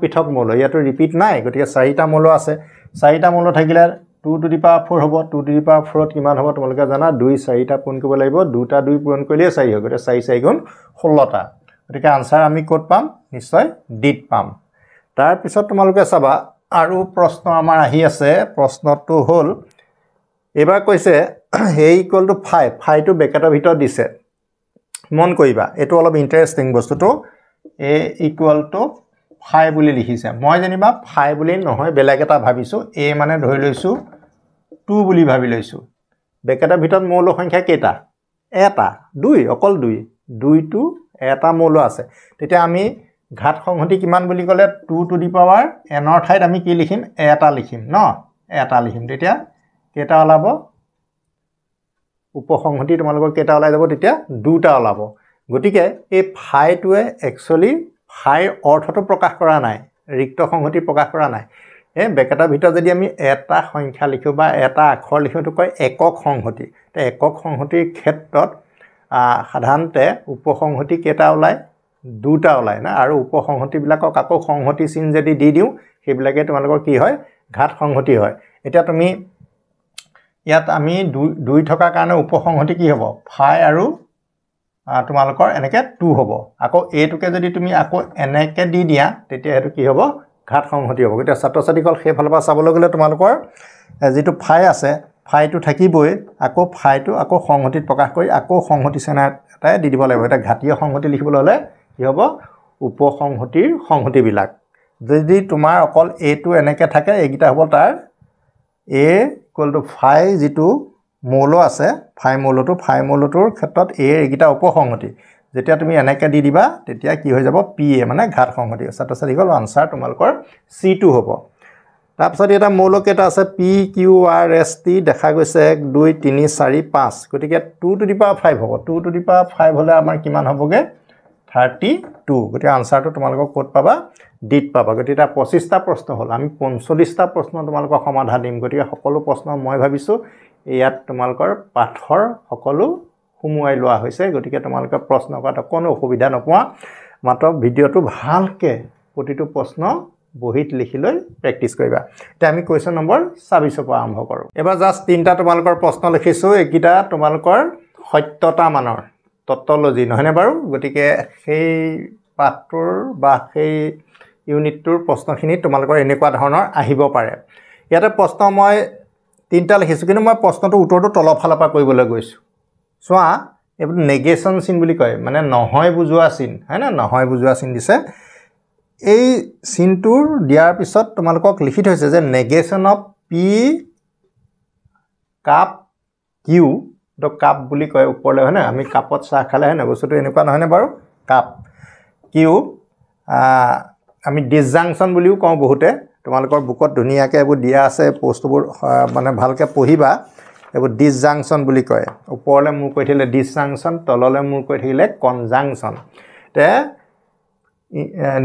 পৃথক মৌল ইয়াটো ৰিপিট নাই গতিকে 4টা মৌল আছে 4টা মৌল থাকিলে 2 to the power 4 হ'ব 2 to the power 4 ত কিমান হ'ব তোমালোকে জানা 2 4টা পূৰণ কৰিব লাগিব 2টা 2 পূৰণ কৰিলে 4 হ'ব গতিকে 4 4 গুণ 16টা গতিকে আনসাৰ আমি কোড পাম নিশ্চয় ডিট পাম তাৰ পিছত তোমালোকে চাবা আৰু প্ৰশ্ন আমাৰ আহি আছে প্ৰশ্নটো হ'ল এবাৰ কৈছে a = 5 টো ব্ৰেকেটৰ ভিতৰত দিছে মন কৰিবা এটো অলপ ইন্টাৰেষ্টিং বস্তুটো a = 5 বুলি লিখিছে মই জানিবা 5 বুলি নহয় বেলেগ এটা ভাবিছো a মানে ধৰি লৈছো 2 বুলি ভাবি লৈছো ব্ৰেকেটৰ ভিতৰত মৌল সংখ্যা কেটা এটা 2 অকল 2 টো এটা মৌল আছে তেতিয়া আমি ঘাত সংহতি কিমান বুলি ক'লে 2 to the power n ৰ ঠাইত আমি কি লিখিম এটা লিখিম ন এটা লিখিম তেতিয়া কেটা ওলাব উপসংহতি তোমালোকৰ কেটা ওলাই যাব তেতিয়া দুটা ওলাব গতিকে এই ফাইটোৱে একচুয়ালি ফাই অৰ্থটো প্ৰকাশ কৰা নাই ৰিক্ত সংহতি প্ৰকাশ কৰা নাই এই ব্ৰেকেটৰ ভিতৰত যদি আমি এটা সংখ্যা লিখো বা এটা আখৰ লিখো তো কয় একক সংহতি তে একক সংহতিৰ ক্ষেত্ৰত সাধাৰণতে উপসংহতি কেটা ওলায় দুটা ওলায় না আৰু উপসংহতি বিলাকক আকৌ সংহতি চিন যদি দি দিও সেইবিলাকে তোমালোকৰ কি হয় ঘাত সংহতি হয় এতিয়া তুমি ইয়াত আমি দুই থকাৰ কাৰণে উপসংহতি কি হ'ব ফাই আৰু তোমালোকৰ এনেকে 2 হ'ব আকৌ এটোকে যদি তুমি আকৌ এনেকে দি দিয়া তেতিয়া হেতু কি হ'ব ঘাত সংহতি হ'ব গতিয়া ছাত্ৰ-ছাত্ৰীসকল সেইফালৰ পৰা চাবলৈ গ'লে তোমালোকৰ যেটো ফাই আছে ফাইটো থাকিবই আকৌ ফাইটো আকৌ সংহতিত প্ৰকাশ কৰি আকৌ সংহতি চেনা এটাই দি দিব লাগিব এটা ঘাতীয় সংহতি লিখিবলৈ হলে কি হ'ব উপসংহতিৰ সংহতি বিলাক যদি তোমাৰ অকল এটো এনেকে থাকে এইগিটা হ'ব তাৰ a = ফাই যেটো মৌল আছে ফাই মৌলটোৰ ক্ষেত্ৰত a এইগিটা উপসংহতি যেতিয়া তুমি এনেকে দি দিবা তেতিয়া কি হৈ যাব pa মানে ঘাত সংহতি ছাত্ৰ-ছাত্ৰীসকল আনসাৰ তোমালোকৰ c2 হ'ব তাৰপিছত এটা মৌল কেটা আছে p q r s t দেখা গৈছে 1 2 3 4 5 গতিকে 2 to the power 5 হ'ব 2 to the power 5 হলে আমাৰ কিমান হ'বগে 32 গতিকে আনসাৰটো তোমালোকক ক'ত পাবা ডিট পাবা গতিকে এটা 25 টা প্ৰশ্ন হ'ল আমি 45 টা প্ৰশ্ন তোমালোকক সমাধান দিম গতিকে সকলো প্ৰশ্ন মই ভাবিছো ইয়াত তোমালোকৰ পাঠৰ সকলো সুমুৱাই লোৱা হৈছে গতিকে তোমালোকে প্ৰশ্ন কৰাত কোনো অসুবিধা নোপোৱা মাত্ৰ ভিডিওটো ভালকে প্ৰতিটো প্ৰশ্ন বহিত লিখি লৈ প্ৰেক্টিস কৰিবা এতিয়া আমি কোৱেশ্চন নম্বৰ 26 পৰা আৰম্ভ কৰো এবাৰ জাস্ট তিনটা তোমালোকৰ প্ৰশ্ন লিখিছো এইকিটা তোমালোকৰ সত্যতা মানৰ টটলজি নহনে বাৰু গতিকে সেই পাঠটোৰ বা সেই ইউনিটটোৰ প্ৰশ্নখিনি তোমালোকৰ এনেকুৱা ধৰণৰ আহিব পাৰে ইয়াতে প্ৰশ্ন মই তিনটা লিখিছো কিন্তু মই প্ৰশ্নটো উত্তৰটো তলফালৰ পৰা কৰিবলৈ গৈছো সোৱা এব নেগেশন চিন বুলি কয় মানে নহয় বুজোৱা চিন হয় না নহয় বুজোৱা চিন দিছে এই চিনটোৰ দিয়াৰ পিছত তোমালোকক লিখি থৈছে যে negation of p cup q the cup বুলি কয় ওপৰলে হয় না আমি কাপত চাহ খালে হয় না বস্তুটো এনেকুৱা নহয় নে বাৰু কাপ q আমি ডিসজাংশন বুলিও কওঁ বহুতে তোমালোকৰ বুকত ধুনিয়াকে এবোৰ দিয়া আছে পোষ্টবোৰ মানে ভালকে পঢ়িবা এবোৰ ডিসজাংশন বুলি কয় ওপৰলে মু কৈ থিলে ডিসজাংশন তললে মু কৈ থিলে কনজাংশন তে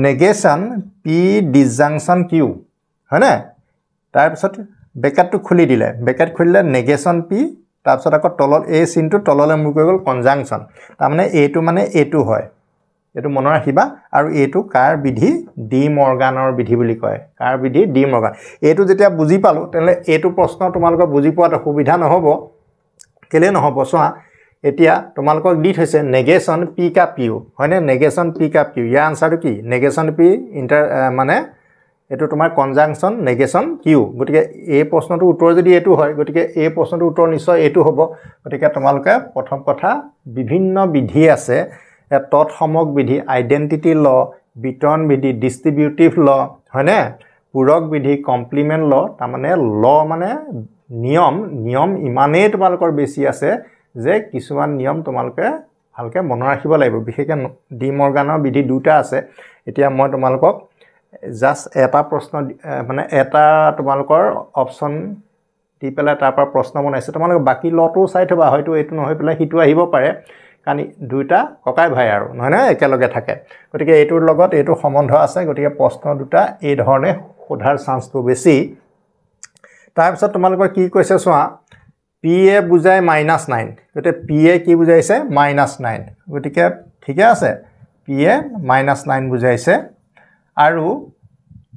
negation p disjunction q হয় না তাৰ পিছত ব্ৰেকেটটো খুলি দিলে ব্ৰেকেট খুলিলে negation p তাৰ পিছত আকৌ তলল a চিনটো তললে মু কৈ গল কনজাংশন তাৰ মানে এটো মানে এটো হয় এটো মনৰ ৰাখিবা আৰু এটো কাৰ বিধি ডি মৰ্গানৰ বিধি বুলি কয় কাৰ বিধি ডি মৰ্গান এটো যেতিয়া বুজি পালো তেলে এটো প্ৰশ্ন তোমালোকৰ বুজি পোৱাত সুবিধা নহব কেলে নহব সোৱা এতিয়া তোমালোকক দি থৈছে নেগেশন p কা q হয়নে নেগেশন p কা q ইয়াৰ আনসাৰটো কি নেগেশন p ইন্টাৰ মানে এটো তোমাৰ কনজাংশন নেগেশন q গতিকে এই প্ৰশ্নটো উত্তৰ যদি এটো হয় গতিকে এই প্ৰশ্নটো উত্তৰ নিশ্চয় এটো হ'ব গতিকে তোমালোকে প্ৰথম কথা বিভিন্ন বিধি আছে তৎসমক বিধি আইডেন্টিটি ল বিতৰণ বিধি ডিস্ট্ৰিবিউটিভ ল হয়নে পূৰক বিধি কমপ্লিমেন্ট ল তাৰ মানে ল মানে নিয়ম ইমানেই তোমালোকৰ বেছি আছে যে কিছুমান নিয়ম তোমালোকে ভালকে মনত ৰাখিব লাগিব বিশেষকৈ ডি মৰ্গানৰ বিধি দুটা আছে এতিয়া মই তোমালোকক জাস্ট এটা প্ৰশ্ন মানে এটা তোমালোকৰ অপচন দি পেলাই তাৰ পৰা প্ৰশ্ন বনাইছে তোমালোক বাকি লটো চাই থবা হয়তো এটো নহয় পেলাই হিটো আহিব পাৰে কাৰণ দুটা ককাই ভাই আৰু নহয় না একেলগে থাকে গতিকে এটোৰ লগত এটো সম্বন্ধ আছে গতিকে প্ৰশ্ন দুটা এই ধৰণে সোধাৰ চান্সটো বেছি তাৰ পিছত তোমালোকৰ কি কৈছে সোৱা pa বুজাই -9 গতে pa কি বুজাইছে -9 গতিকে ঠিকে আছে pa -9 বুজাইছে আৰু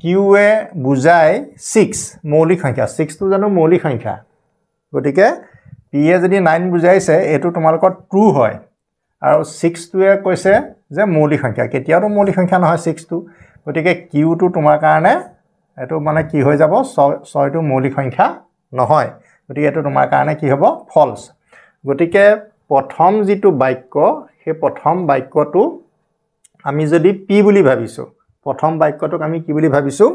q এ বুজাই 6 মৌলিক সংখ্যা 6 টো জানো মৌলিক সংখ্যা গতিকে pa যদি 9 বুজাইছে এটো তোমালোকৰ ট্ৰু হয় আৰু 6 টোৱে কৈছে যে মৌলিক সংখ্যা কেতিয়াও মৌলিক সংখ্যা নহয় 6 টো গতিকে q টো তোমাৰ কাৰণে এটো মানে কি হৈ যাব 6 টো মৌলিক সংখ্যা নহয় গতিকে এটো তোমাৰ কাৰণে কি হ'ব ফলস গতিকে প্ৰথম যেটো বাক্য হে প্ৰথম বাক্যটো আমি যদি p বুলি ভাবিছো প্ৰথম বাক্যটোক আমি কি বুলি ভাবিছো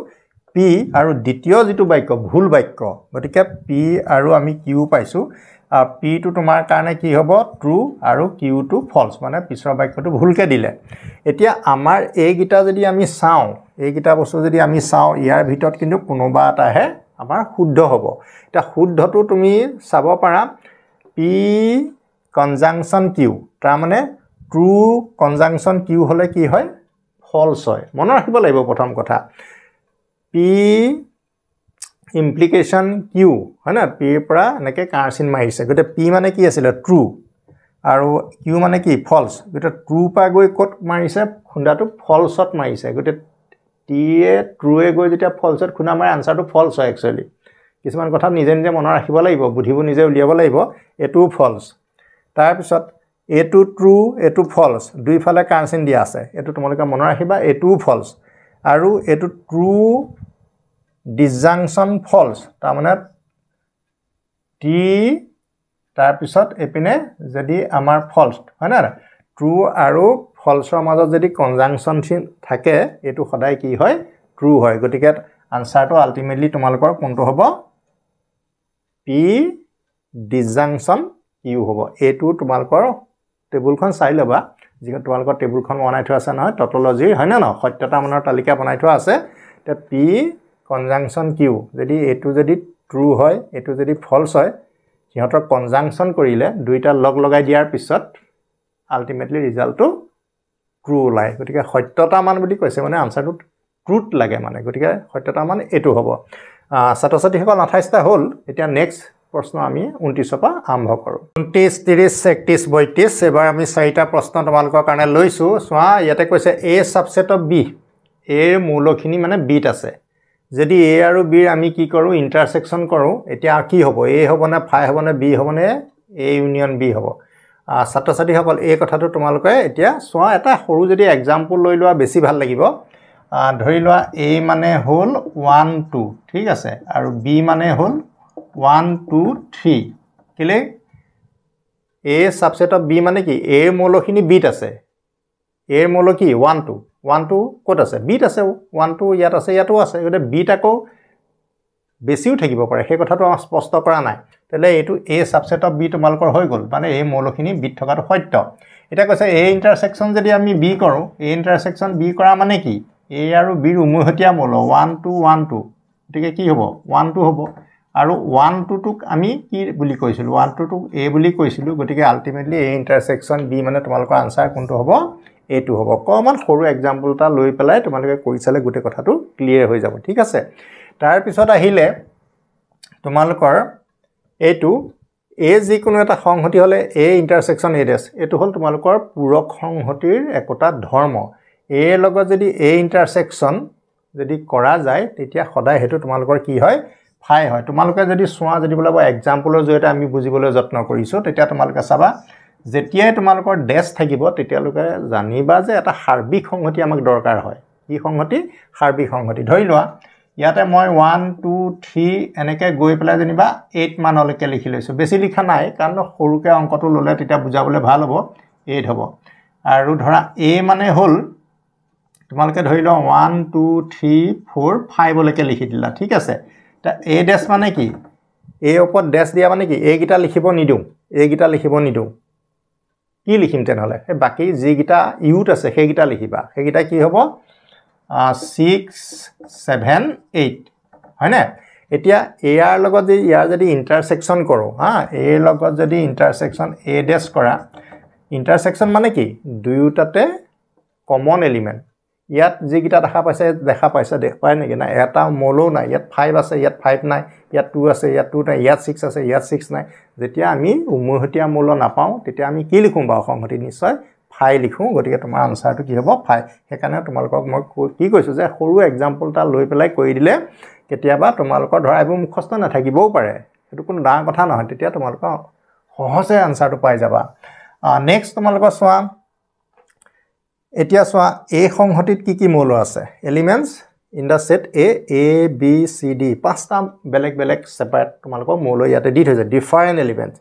p আৰু দ্বিতীয় যেটো বাক্য ভুল বাক্য গতিকে p আৰু আমি q পাইছো আৰু p টো তোমাৰ কাৰণে কি হ'ব ট্ৰু আৰু q টো ফলস মানে পিছৰ বাক্যটো ভুলকে দিলে এতিয়া আমাৰ এই গিটা যদি আমি চাও এই গিটা বস্তু যদি আমি চাও ইয়াৰ ভিতৰত কিন্তু কোনোবা এটাহে আমাৰ শুদ্ধ হ'ব এটা শুদ্ধটো তুমি চাব পাৰা p কনজাংশন q তাৰ মানে ট্ৰু কনজাংশন q হলে কি হয় ফলস হয় মনত ৰাখিব লাগিব প্ৰথম কথা p ইমপ্লিকেশন q হয় না p পৰা এনেকে কাৰচিন মাৰিছে গতে p মানে কি আছিল ট্ৰু আৰু q মানে কি ফলস গতে ট্ৰু পা গৈ কত মাৰিছে খুন্দাটো ফলসত মাৰিছে গতে t টি এ ট্ৰুৱে গৈ যেতিয়া ফলছত খুনা মাৰে আনচাৰটো ফলছ হয় একচুৱেলি কিছুমান কথা নিজে নিজে মনত ৰাখিব লাগিব বুদ্ধিবোৰ নিজে উলিয়াব লাগিব এটো ফলছ তাৰপিছত এটো ট্ৰু এটো ফলছ দুইফালে কাৰেঞ্চিন দিয়া আছে এটো তোমালোকে মনত ৰাখিবা এটো ফলছ আৰু এটো ট্ৰু ডিসজাংশন ফলছ তাৰ মানে টি তাৰপিছত এপিনে যদি আমাৰ ফলছ হয় না ট্ৰু আৰু ফলছৰ মাজত যদি কনজাংশন থাকে এটো সদায় কি হয় ট্ৰু হয় গতিকে আনসাৰটো আলটিমেটলি তোমালোকৰ কোনটো হ'ব পি ডিসজাংশন ইউ হ'ব এটো তোমালোকৰ টেবুলখন চাই লবা যিখন তোমালোকৰ টেবুলখন বনাই থোৱা আছে নহয় টটলজিৰ হয় না ন সত্যতা মানৰ তালিকা বনাই থোৱা আছে তে পি কনজাংশন কিউ যদি এটো যদি ট্ৰু হয় এটো যদি ফলছ হয় সিহঁতৰ কনজাংশন কৰিলে দুইটা লগ লগাই দিয়াৰ পিছত আলটিমেটলি ৰিজাল্টটো ট্ৰু ওলায় গতিকে সত্যতা মান বুলি কৈছে মানে আনসাৰটো ট্ৰুথ লাগে মানে গতিকে সত্যতা মান এটো হ'ব ছাত্ৰ-ছাত্ৰীসকল 28টা হ'ল এতিয়া নেক্সট প্ৰশ্ন আমি 29 পৰা আৰম্ভ কৰোঁ 29 30 31 32 এবাৰ আমি চাৰিটা প্ৰশ্ন তোমালোকৰ কাৰণে লৈছো চোৱা ইয়াতে কৈছে a সাবসেট অফ b এৰ মূলখিনি মানে b ত আছে যদি a আৰু b আমি কি কৰোঁ ইন্টাৰসেকশন কৰোঁ এতিয়া কি হ'ব a হ'ব না phi হ'ব না b হ'ব না a ইউনিয়ন b হ'ব ছাত্ৰ-ছাত্ৰীসকল এই কথাটো তোমালোকে এতিয়া চোৱা এটা সৰু যদি এক্সাম্পল লৈ লোৱা বেছি ভাল লাগিব ধৰি লোৱা a মানে হ'ল 1 2 ঠিক আছে আৰু b মানে হ'ল 1 2 3 কিলে a সাবসেট অফ b মানে কি a এৰ মূলখিনি b ত আছে a এৰ মূল কি 1 2 1 2 কত আছে b ত আছে 1 2 ইয়াত আছে ইয়াতো আছে গতে b টাকো বেছিও থাকিব পাৰে সেই কথাটো স্পষ্ট কৰা নাই তেলে এটো a সাবসেট অফ b তোমালকৰ হৈ গল মানে এই মূলখিনি b থকাটো সত্য এটা কৈছে a ইন্টাৰসেকশন যদি আমি b কৰো a ইন্টাৰসেকশন b কৰা মানে কি a আৰু b ৰ উমহতীয়া মূল 1 2 1 2 গতিকে কি হ'ব 1 2 হ'ব আৰু 1 2 টুক আমি কি বুলি কৈছিলো 1 2 টুক a বুলি কৈছিলো গতিকে আলটিমেটলি a ইন্টাৰসেকশন b মানে তোমালকৰ আনসাৰ কোনটো হ'ব এটো হ'ব কমন সৰু এক্সাম্পলটা লৈ পেলাই তোমালোকে কৰি চালে গুটে কথাটো ক্লিয়াৰ হৈ যাব ঠিক আছে তাৰ পিছত আহিলে তোমালোকৰ এটো এ যিকোনো এটা সংহতি হলে এ ইন্টাৰসেকশন এ ডেছ এটো হল তোমালোকৰ পূৰক সংহতিৰ একোটা ধৰ্ম এ লগত যদি এ ইন্টাৰসেকশন যদি কৰা যায় তেতিয়া সদায় হেতু তোমালোকৰ কি হয় ফাই হয় তোমালোকে যদি সোৱা যদি বলাব এক্সাম্পলৰ জৰিয়তে আমি বুজিবলৈ যত্ন কৰিছো তেতিয়া তোমালোকে চাবা যেতিয়াই তোমালোকৰ ডেছ থাকিব তেতিয়ালৈকে জানিবা যে এটা সাৰ্বিক সংহতি আমাক দৰকাৰ হয় কি সংহতি সাৰ্বিক সংহতি ধৰি লোৱা ইয়াতে মই 1 2 3 এনেকে গৈ পেলাই যেনিবা 8 মানলৈকে লিখি লৈছো বেছি লিখা নাই কাৰণ সৰুকে অংকটো ললে তেতিয়া বুজাবলৈ ভাল হ'ব 8 হ'ব আৰু ধৰা a মানে হল তোমালোকে ধৰি লও 1 2 3 4 5 লৈকে লিখি দিলা ঠিক আছে তা a ডেছ মানে কি a ওপৰত ডেছ দিয়া মানে কি a গিটা লিখিব নিদু a গিটা লিখিব নিদু কি লিখিম তেনেহলে এই বাকি যি গিটা ইউট আছে সেই গিটা লিখিবা সেই গিটা কি হ'ব 6 7 8 হয় না এতিয়া a ৰ লগত যে ইয়াৰ যদি ইন্টাৰসেকশন কৰো হা a ৰ লগত যদি ইন্টাৰসেকশন a ডেছ কৰা ইন্টাৰসেকশন মানে কি দুয়োটাতে কমন এলিমেন্ট ইয়াত যি গিটা দেখা পাইছে দেখপাই নেকি না এটা মলো নাই ইয়াত 5 আছে ইয়াত 5 নাই ইয়াত 2 আছে ইয়াত 2 নাই ইয়াত 6 আছে ইয়াত 6 নাই যেতিয়া আমি উমহতীয়া মূল নাপাও তেতিয়া আমি কি লিখুম বা সংহতি নিশ্চয় ফাই লিখো গতিকে তোমাৰ আনসাৰটো কি হ'ব ফাই হেকানে তোমালোকক মই কি কৈছো যে সৰু এক্সাম্পলটা লৈ পেলাই কৈ দিলে কেতিয়াবা তোমালোকৰ ধৰাইব মুখস্থ নাথাকিবও পাৰে এটো কোনো ডাঙৰ কথা নহয় তেতিয়া তোমালোক সহজে আনসাৰটো পাই যাবা নেক্সট তোমালোকৰ সোৱা এতিয়া সোৱা a সংহতিত কি মূল আছে elements in the set a b c d পাঁচটা বেলেগ সেপাৰেট তোমালোকৰ মূল ইয়াতে দি থৈছে ডিফাৰেন্ট এলিমেন্টস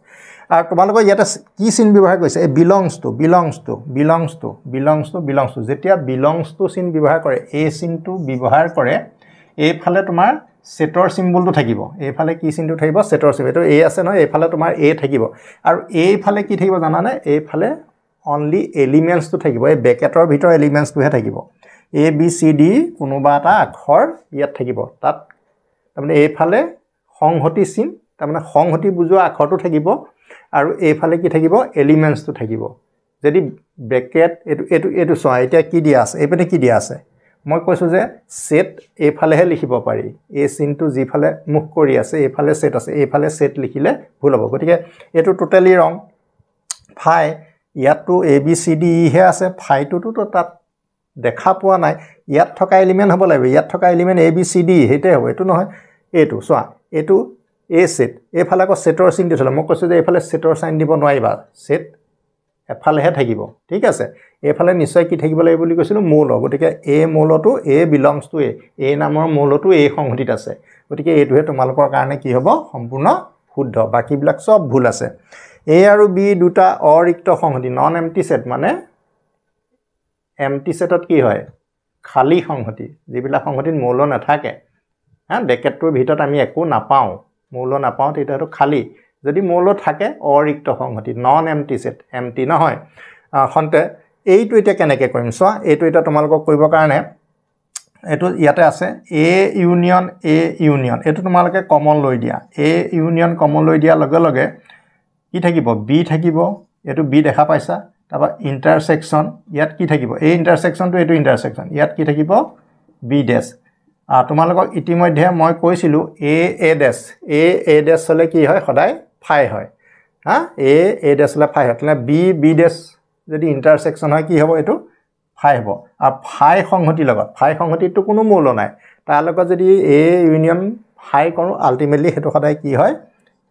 আৰ তোমালোকৰ ইয়াতে কি চিন ব্যৱহাৰ কৰিছে belongs to যেতিয়া belongs to চিন ব্যৱহাৰ কৰে a চিনটো ব্যৱহাৰ কৰে এইফালে তোমাৰ সেটৰ সিম্বলটো থাকিব এইফালে কি চিনটো থাকিব সেটৰ সিম্বল এটো a আছে নহয় এইফালে তোমাৰ a থাকিব আৰু এইফালে কি থাকিব জানা নে এইফালে only elements to থাকিব এই ব্ৰেকেটৰ ভিতৰ elements টোহে থাকিব a b c d কোনোবা এটা আখৰ ইয়াত থাকিব তাত তাৰমানে এইফালে সংহতি চিন তাৰমানে সংহতি বুজোৱা আখৰটো থাকিব আৰু এইফালে কি থাকিব এলিমেন্টস তো থাকিব যদি ব্ৰেকেট এটো সোৱা এতিয়া কি দিয়া আছে এইপেনে কি দিয়া আছে মই কৈছো যে সেট এইফালেহে লিখিব পাৰি এই চিনটো যিফালে মুখ কৰি আছে এইফালে সেট আছে এইফালে সেট লিখিলে ভুল হ'ব গতিকে এটো টোটালি ৰং ফাই ইয়াতো a b c d হে আছে ফাইটোটো তো তাত দেখা পোৱা নাই ইয়াত থকা এলিমেন্ট হ'ব লাগিব ইয়াত থকা element a b c d হেতে হ'ব এটো নহয় এটো চোৱা এটো a সেট এফালে আকৌ সেটৰ চিন দিছিল মই কৈছো যে এফালে সেটৰ সাইন দিব নোৱাৰিবা সেট এফালেহে থাকিব ঠিক আছে এফালে নিশ্চয় কি থাকিব লাগিব বুলি কৈছিলো মূল গতিকে a মূলটো a belongs to a নামৰ মূলটো a সংহতিত আছে গতিকে এটোহে তোমালোকৰ কাৰণে কি হ'ব সম্পূৰ্ণ শুদ্ধ বাকিবিলাক সব ভুল আছে a আৰু b দুটা অৰিক্ত সংহতি নন এম্পটি সেট মানে এম্পটি সেটত কি হয় খালি সংহতি যিবিলাক সংহতিত মৌল নাথাকে হ্যাঁ ব্ৰেকেটটোৰ ভিতৰত আমি একো নাপাওঁ মৌল নাপাওঁ তেতিয়াটো খালি যদি মৌল থাকে অৰিক্ত সংহতি নন এম্পটি সেট এম্পটি নহয় খন্তে এইটো এটা কেনেকৈ কৰিম চোৱা এইটো এটা তোমালোকক কৰিবৰ কাৰণে এটো ইয়াতে আছে a ইউনিয়ন এটো তোমালোকে কমন লৈ দিয়া a ইউনিয়ন কমন লৈ দিয়া লগে লগে কি থাকিব b থাকিব এটো b দেখা পাইছা তাবা ইন্টাৰসেকশন ইয়াত কি থাকিব a ইন্টাৰসেকশনটো এটো ইন্টাৰসেকশন ইয়াত কি থাকিব b ড্যাশ তোমালোকক ইতিমধ্যে মই কৈছিলো a ড্যাশ হলে কি হয় সদায় ফাই হয় হা a ড্যাশ হলে ফাই হয় তাহলে b ড্যাশ যদি ইন্টাৰসেকশন হয় কি হ'ব এটো ফাই হ'ব আৰু ফাই সংহতি লগত ফাই সংহতিটো কোনো মূল নাই তাৰ লগত যদি a ইউনিয়ন ফাই কৰো আলটিমেটলি হেতু সদায় কি হয়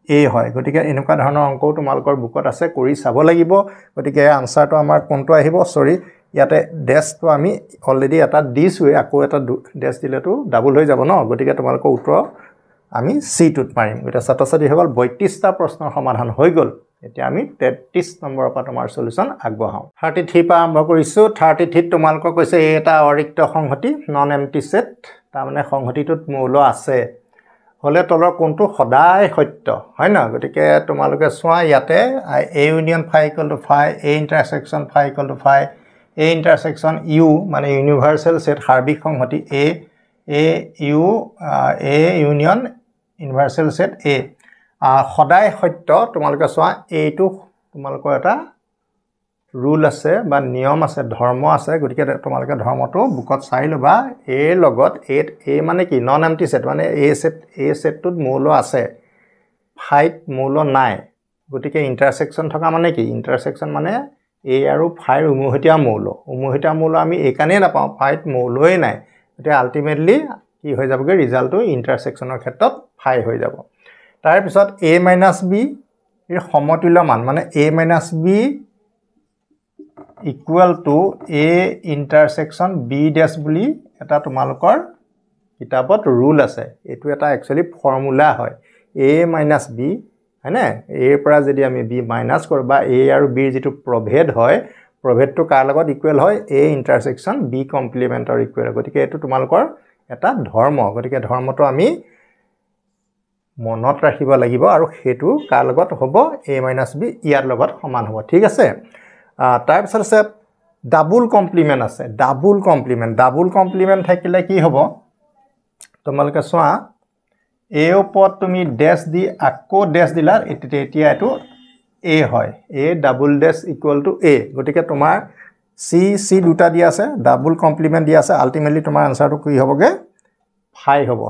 a হয় গতিকে এনেকুৱা ধৰণৰ অংক তোমালোকৰ বুকত আছে কৰি চাব লাগিব গতিকে আনসাৰটো আমাৰ কোনটো আহিব সৰি ইয়াতে ড্যাশটো আমি অলৰেডি এটা দিছোৱে আকৌ এটা ড্যাশ দিলেটো ডাবল হৈ যাব ন গতিকে তোমালোকৰ উত্তৰ আমি সি টুত মাৰিম এটা ছাত্ৰছাত্ৰী হল 32টা প্ৰশ্নৰ সমাধান হৈ গল এতিয়া আমি 33 নম্বৰৰ পৰা তোমাৰ সলিউশন আগবঢ়াও 33 পৰা আৰম্ভ কৰিছো 33 তোমালোকক কৈছে এটা অৰিক্ত সংহতি নন এম্পটি সেট তাৰ মানে সংহতিটোত মৌল আছে হলে তলৰ কোনটো সদায় সত্য হয় না গতিকে তোমালোকে চোৱা ইয়াতে a union phi equal to phi a intersection phi equal to phi a intersection u মানে ইউনিভাৰ্সাল সেট সাৰ্বিক সংহতি a union universal set a সদায় সত্য তোমালোকে চোৱা এইটো তোমালোকৰ এটা ৰুল আছে বা নিয়ম আছে ধৰ্ম আছে গতিকে তোমালোকে ধৰ্মটো বুকত চাই লবা a লগত a মানে কি নন এম্পটি সেট মানে a সেটটোত মৌল আছে ফাইত মৌল নাই গতিকে ইন্টাৰসেকশন থকা মানে কি ইন্টাৰসেকশন মানে a আৰু ফাইৰ উমহতীয়া মৌল আমি একানে নাপাওঁ ফাইত মৌলই নাই গতিকে আলটিমেটলি কি হৈ যাবগে ৰিজাল্টটো ইন্টাৰসেকশনৰ ক্ষেত্ৰত ফাই হৈ যাব তাৰ পিছত a - b এর সমতুল্য মান মানে a - b equal to a intersection b dash বুলি এটা তোমালোকৰ কিতাপত ৰুল আছে এটো এটা একচুয়ালি ফৰ্মুলা হয় a - b হয়নে a পৰা যদি আমি b মাইনাস কৰো বা a আৰু b ৰ যেটো প্ৰভেদ হয় প্ৰভেদটো কাৰ লগত ইকুৱেল হয় a intersection b কমপ্লিমেন্টৰ ইকুৱেল গতিকে এটো তোমালোকৰ এটা ধৰ্ম গতিকে ধৰ্মটো আমি মনত ৰাখিব লাগিব আৰু হেতু কাৰ লগত হ'ব a - b ইয়াৰ লগত সমান হ'ব ঠিক আছে তাৰ পিছত আছে ডাবল কমপ্লিমেন্ট আছে ডাবল কমপ্লিমেন্ট থাকিলে কি হ'ব তোমালোকে চোৱা a ওপৰত তুমি ড্যাশ দি আকৌ ড্যাশ দিলা এতিয়া এটো a হয় a double dash equal to a গতিকে তোমাৰ c দুটা দিয়া আছে ডাবল কমপ্লিমেন্ট দিয়া আছে আলটিমেটলি তোমাৰ আনসাৰটো কি হ'বগে ফাই হ'ব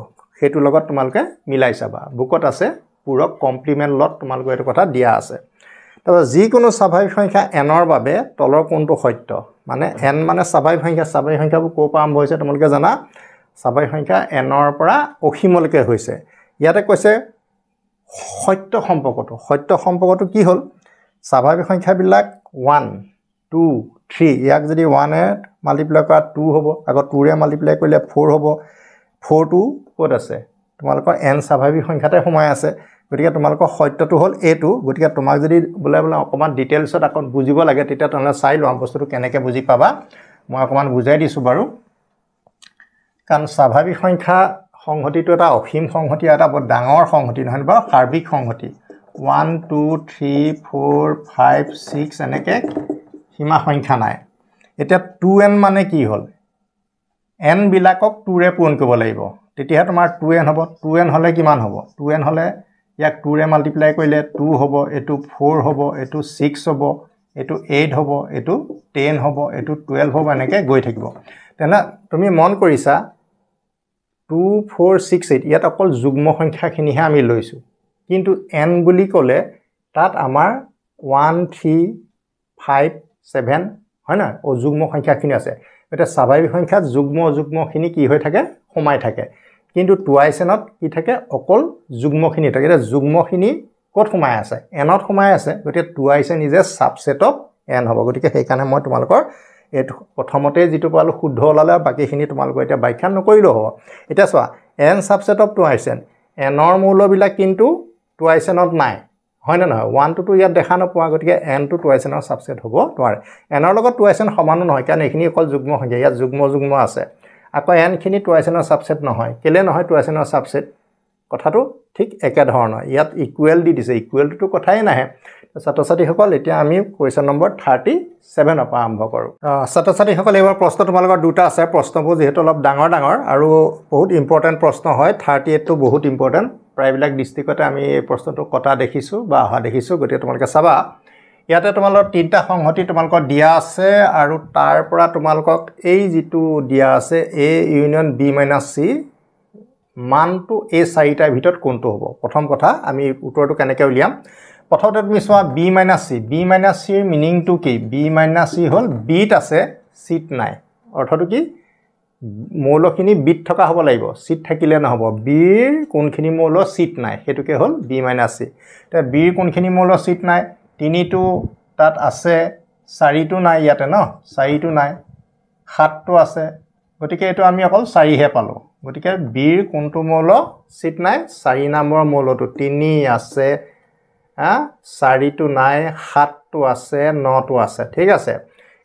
হেতু লগত তোমালোকে মিলাই চাবা বুকত আছে পূৰক কমপ্লিমেন্ট লট তোমালোকৰ এটো কথা দিয়া আছে তবে যিকোনো স্বাভাৱিক সংখ্যা n ৰ বাবে তলৰ কোনটো সত্য মানে n মানে স্বাভাৱিক সংখ্যাবোৰ কোৰ পৰা আৰম্ভ হৈছে তোমালোকে জানা স্বাভাৱিক সংখ্যা n ৰ পৰা অসীমলৈকে হৈছে ইয়াতে কৈছে সত্য সম্পৰ্কটো কি হ'ল স্বাভাৱিক সংখ্যাবিলাক 1 2 3 ইয়াক যদি 1 এ মাল্টিপ্লাই কৰা 2 হ'ব আকৌ 2 ৰে মাল্টিপ্লাই কৰিলে 4 হ'ব 4 টো ক'ত আছে তোমালোকৰ n স্বাভাৱিক সংখ্যাতে সোমাই আছে গতিকে তোমালোকৰ সত্যটো হ'ল এটো গতিকে তোমাক যদি বলে অকমান ডিটেইলছত আকৌ বুজিব লাগে তেতিয়া তোমরা চাই লোৱা বস্তুটো কেনেকৈ বুজি পাবা মই অকমান বুজাই দিছো বাৰু কাৰণ স্বাভাৱিক সংখ্যা সংহতিটো এটা অসীম সংহতি এটা বৰ ডাঙৰ সংহতি নহয় বা সাৰ্বিক সংহতি 1 2 3 4 5 6 এনেকে সীমা সংখ্যা নাই এতিয়া 2n মানে কি হ'ল n বিলাকক 2 ৰে পূৰণ কৰিব লাগিব তেতিয়া তোমাৰ 2n হ'ব 2n হলে কিমান হ'ব 2n হলে ইয়াক 2 ৰে মাল্টিপ্লাই কৰিলে 2 হ'ব এটো 4 হ'ব এটো 6 হ'ব এটো 8 হ'ব এটো 10 হ'ব এটো 12 হ'ব এনেকৈ গৈ থাকিব তেনে তুমি মন কৰিছা 2 4 6 8 ইয়াত অকল যুগ্ম সংখ্যাখিনিহে আমি লৈছো কিন্তু n বুলি ক'লে তাত আমাৰ 1 3 5 7 হয় না ও যুগ্ম সংখ্যাখিনি আছে এতিয়া স্বাভাৱিক সংখ্যাত যুগ্মখিনি কি হৈ থাকে সোমাই থাকে কিন্তু টুৱাইছ এনত কি থাকে অকল যুগ্মখিনি থাকে এতিয়া যুগ্মখিনি ক'ত সোমাই আছে এনত সোমাই আছে গতিকে টুৱাইছে নিজে সাবসেট অফ এন হ'ব গতিকে সেইকাৰণে মই তোমালোকৰ এইটো প্ৰথমতে যেটো পালো শুদ্ধ ওলালে বাকিখিনি তোমালোকৰ এতিয়া ব্যাখ্যা নকৰিলেও হ'ব এতিয়া চোৱা এন সাবসেট অফ টুৱাইছ এনৰ মূলবিলাক কিন্তু টুৱাইছ এনত নাই হয় না নহয় 1 to 2 ইয়াত দেখা নপোৱা গতিকে n to টুৱাইছ এনৰ সাবসেট হ'ব নোৱাৰে এনৰ লগত টুৱাইছ এন সমানো নহয় কাৰণ এইখিনি অকল যুগ্ম সংখ্যা ইয়াত যুগ্ম আছে আকৌ n খিনি টুৱাইছ এনৰ সাবসেট নহয় কেলে নহয় টুৱাইছ এনৰ সাবসেট কথাটো ঠিক একে ধৰণৰ ইয়াত ইকুৱেল দি দিছে ইকুৱেলটো কথাই নাহে ছাত্ৰ-ছাত্ৰীসকল এতিয়া আমি কোৱেশ্চন নম্বৰ 37 পৰা আৰম্ভ কৰোঁ ছাত্ৰ-ছাত্ৰীসকল এইবাৰ প্ৰশ্ন তোমালোকৰ দুটা আছে প্ৰশ্নবোৰ যেহেতু অলপ ডাঙৰ আৰু বহুত ইম্পৰ্টেন্ট প্ৰশ্ন হয় 38 টো বহুত ইম্পৰ্টেন্ট প্ৰায়বিলাক ডিস্ট্ৰিক্টতে আমি এই প্ৰশ্নটো কটা দেখিছো বা অহা দেখিছো গতিকে তোমালোকে চাবা ইয়াতে তোমালোকৰ তিনটা সংহতি তোমালোকৰ দিয়া আছে আৰু তাৰ পৰা তোমালোকক এই যেটো দিয়া আছে a ইউনিয়ন b - c মানটো এই চাৰিটাৰ ভিতৰত কোনটো হ'ব প্ৰথম কথা আমি উত্তৰটো কেনেকৈ উলিয়াম প্ৰথমতে তুমি চোৱা b - c ৰ মিনিংটো কি b - c হ'ল বিট আছে সিট নাই অৰ্থটো কি মৌলখিনি বিট থকা হ'ব লাগিব সিট থাকিলে নহব বিৰ কোনখিনি মৌল সিট নাই হেতুকে হ'ল b - c তে বিৰ কোনখিনি মৌল সিট নাই 3 টো তাত আছে 4 টো নাই ইয়াতে ন 4 টো নাই 7 টো আছে গতিকে এটো আমি অকল 4 হে পালো গতিকে বিৰ কোনটো মৌল সিট নাই 4 নম্বৰ মৌলটো 3 আছে 4 টো নাই 7 টো আছে 9 টো আছে ঠিক আছে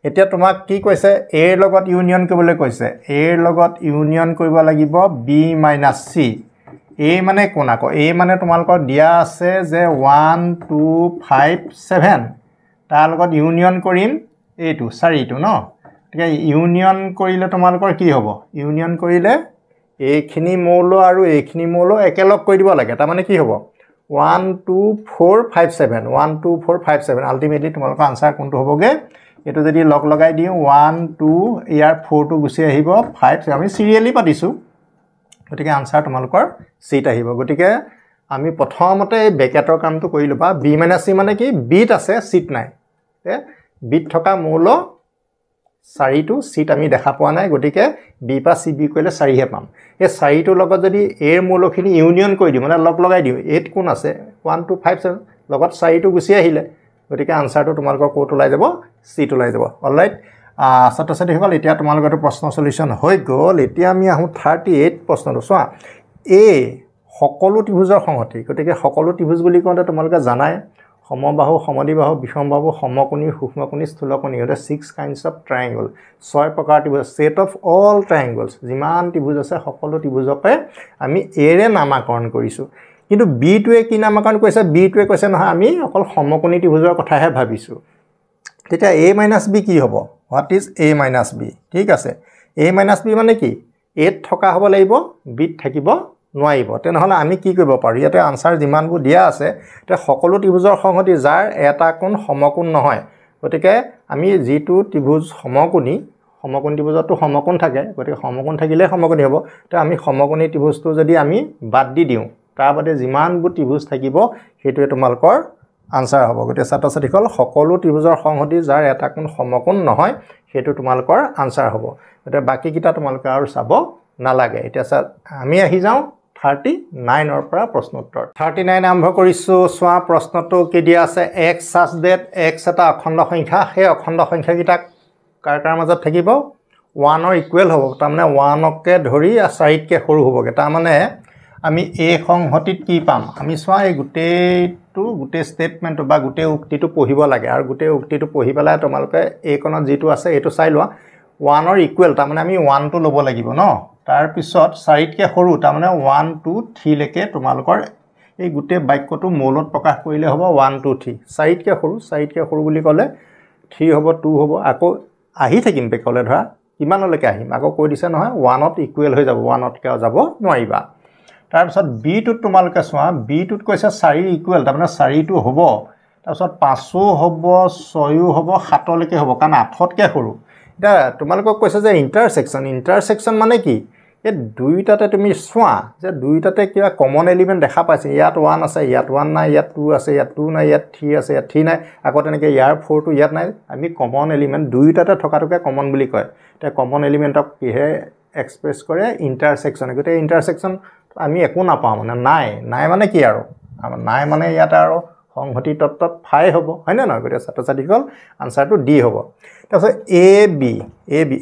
এতিয়া তোমাক কি কৈছে a ৰ লগত ইউনিয়ন কৰিবলৈ কৈছে a ৰ লগত ইউনিয়ন কৰিব লাগিব b - c a মানে কোন আকৌ a মানে তোমালোকৰ দিয়া আছে যে 1 2 5 7 তাৰ লগত ইউনিয়ন কৰিম এইটো 4 টো ন ঠিক আছে ইউনিয়ন কৰিলে তোমালোকৰ কি হ'ব ইউনিয়ন কৰিলে এইখিনি মৌল আৰু এইখিনি মৌল একেলগ কৰি দিব লাগে তাৰ মানে কি হ'ব 1 2 4 5 7 1 2 4 5 7 আলটিমেটলি তোমালোকৰ আনসাৰ কোনটো হ'বগে এটো যদি লগ লগাই দিও 1 2 ইয়াৰ 4 টো গুছি আহিব 5 আমি সিৰিয়ালি পাতিছো গতিকে আনসাৰ তোমালোকৰ সিট আহিব গতিকে আমি প্ৰথমতে ব্ৰেকেটৰ কামটো কৰিলো বা b - c মানে কি বিট আছে সিট নাই বিট থকা মৌল 4 টো সিট আমি দেখা পোৱা নাই গতিকে b পা c b কৰিলে 4 হে পাম এই 4 টোৰ লগত যদি a ৰ মৌলখিনি ইউনিয়ন কৰি দিও মানে লগ লগাই দিও 8 কোন আছে 1 2 5 7 লগত 4 টো গুছি আহিলে গতিকে আনসাৰটো তোমালোকৰ কোট ওলাই যাব সিট ওলাই যাব অলৰাইট ছাত্ৰ-ছাত্ৰীসকল এতিয়া তোমালোকৰ প্ৰশ্ন সলিউশন হৈ গ'ল এতিয়া আমি আহো 38 প্ৰশ্নটো চোৱা a সকলো ত্ৰিভুজৰ সংহতি গতিকে সকলো ত্ৰিভুজ বুলি কওঁতে তোমালোকে জানাই সমবাহু সমদ্বিবাহু বিষমবাহু সমকোণী সূক্ষ্মকোণী স্থূলকোণী এটা 6 কাইন্ডস অফ ট্ৰায়াঙ্গল 6 প্ৰকাৰ ত্ৰিভুজ সেট অফ অল ট্ৰায়াঙ্গলস যিমান ত্ৰিভুজ আছে সকলো ত্ৰিভুজকে আমি a ৰে নামকৰণ কৰিছো কিন্তু b টোৱে কি নামকৰণ কৰিছে b টোৱে কৈছে নহয় আমি অকল সমকোণী ত্ৰিভুজৰ কথাহে ভাবিছো তেতিয়া a - b কি হ'ব what is a - b ঠিক আছে a - b মানে কি a থকা হ'ব লাগিব b থাকিব নোৱাৰিব তেনেহলে আমি কি কৰিব পাৰো ইয়াতে আনসাৰ যিমানবোৰ দিয়া আছে তে সকলো ত্ৰিভুজৰ সংহতি যাৰ এটা কোণ সমকোণ নহয় গতিকে আমি যেটো ত্ৰিভুজ সমকোণী ত্ৰিভুজতো সমকোণ থাকে গতিকে সমকোণ থাকিলে সমকোণী হ'ব তে আমি সমকোণী ত্ৰিভুজটো যদি আমি বাদ দি দিও তাৰ বাদে যিমানবোৰ ত্ৰিভুজ থাকিব হেতুৱে তোমালোকৰ আনসাৰ হ'ব গতিকে ছাত্ৰ-ছাত্ৰীসকল সকলো ত্ৰিভুজৰ সংহতি যাৰ এটা কোণ সমকোণ নহয় হেতু তোমালোকৰ আনসাৰ হ'ব গতিকে বাকি কিটা তোমালোকে আৰু চাব নালাগে এতিয়া আমি আহি যাও 39 ৰ পৰা প্ৰশ্ন উত্তৰ 39 আৰম্ভ কৰিছো সোৱা প্ৰশ্নটো কি দিয়া আছে x such that x এটা অখণ্ড সংখ্যা সেই অখণ্ড সংখ্যা কিটা কাৰ মাজত থাকিব 1 ৰ ইকুৱেল হ'ব তাৰ মানে 1 কে ধৰি 4 কে সৰু হ'বগে তাৰ মানে আমি a সংহতিত কি পাম আমি সোৱা এই গুটে স্টেটমেন্ট বা গুটে উক্তিটো পঢ়িব লাগে আৰু গুটে উক্তিটো পঢ়ি পেলাই তোমালোকে এই কোণত যেটো আছে এটো চাই লোৱা 1 ৰ ইকুৱেল তাৰ মানে আমি 1 টো ল'ব লাগিব ন তাৰ পিছত 4 কে সৰু তাৰ মানে 1 2 3 লৈকে তোমালোকৰ এই গুটে বাক্যটো মৌলত প্ৰকাশ কৰিলে হ'ব 1 2 3 4 কে সৰু বুলি ক'লে 3 হ'ব 2 হ'ব আকৌ আহি থাকিম বেকলে ধৰা কিমানলৈকে আহিম আকৌ কৈ দিছে নহয় 1 ত ইকুৱেল হৈ যাব 1 ত কে যাব নোৱাৰিবা তাৰ পিছত b টোত তোমালোকে চোৱা b টোত কৈছে 4 ইকুৱেল তাৰ মানে 4 টো হ'ব তাৰ পিছত 5 হ'ব 6 হ'ব 7 লৈকে হ'ব কাৰণ 8 তকে সৰু এটা তোমালোকক কৈছে যে ইন্টাৰসেকশন মানে কি এই দুইটাতে তুমি চোৱা যে দুইটাতে কিবা কমন এলিমেণ্ট দেখা পাইছে ইয়াত 1 আছে ইয়াত 1 নাই ইয়াত 2 আছে ইয়াত 2 নাই ইয়াত 3 আছে ইয়াত 3 নাই আকৌ তেনেকৈ ইয়াৰ 4 টো ইয়াত নাই আমি কমন এলিমেণ্ট দুইটাতে থকাটোকে কমন বুলি কয় তে কমন এলিমেণ্টক কিহে এক্সপ্ৰেছ কৰে ইণ্টাৰসেকশ্যন গতে ইণ্টাৰসেকশ্যন আমি একো নাপাওঁ মানে নাই মানে কি আৰু নাই মানে ইয়াত আৰু সংহতি তত্ত্বত ফাই হ'ব হয় না নহয় গতে ছাত্ৰ-ছাত্ৰীসকল আনসাৰটো ডি হ'ব তাৰপিছত এ বি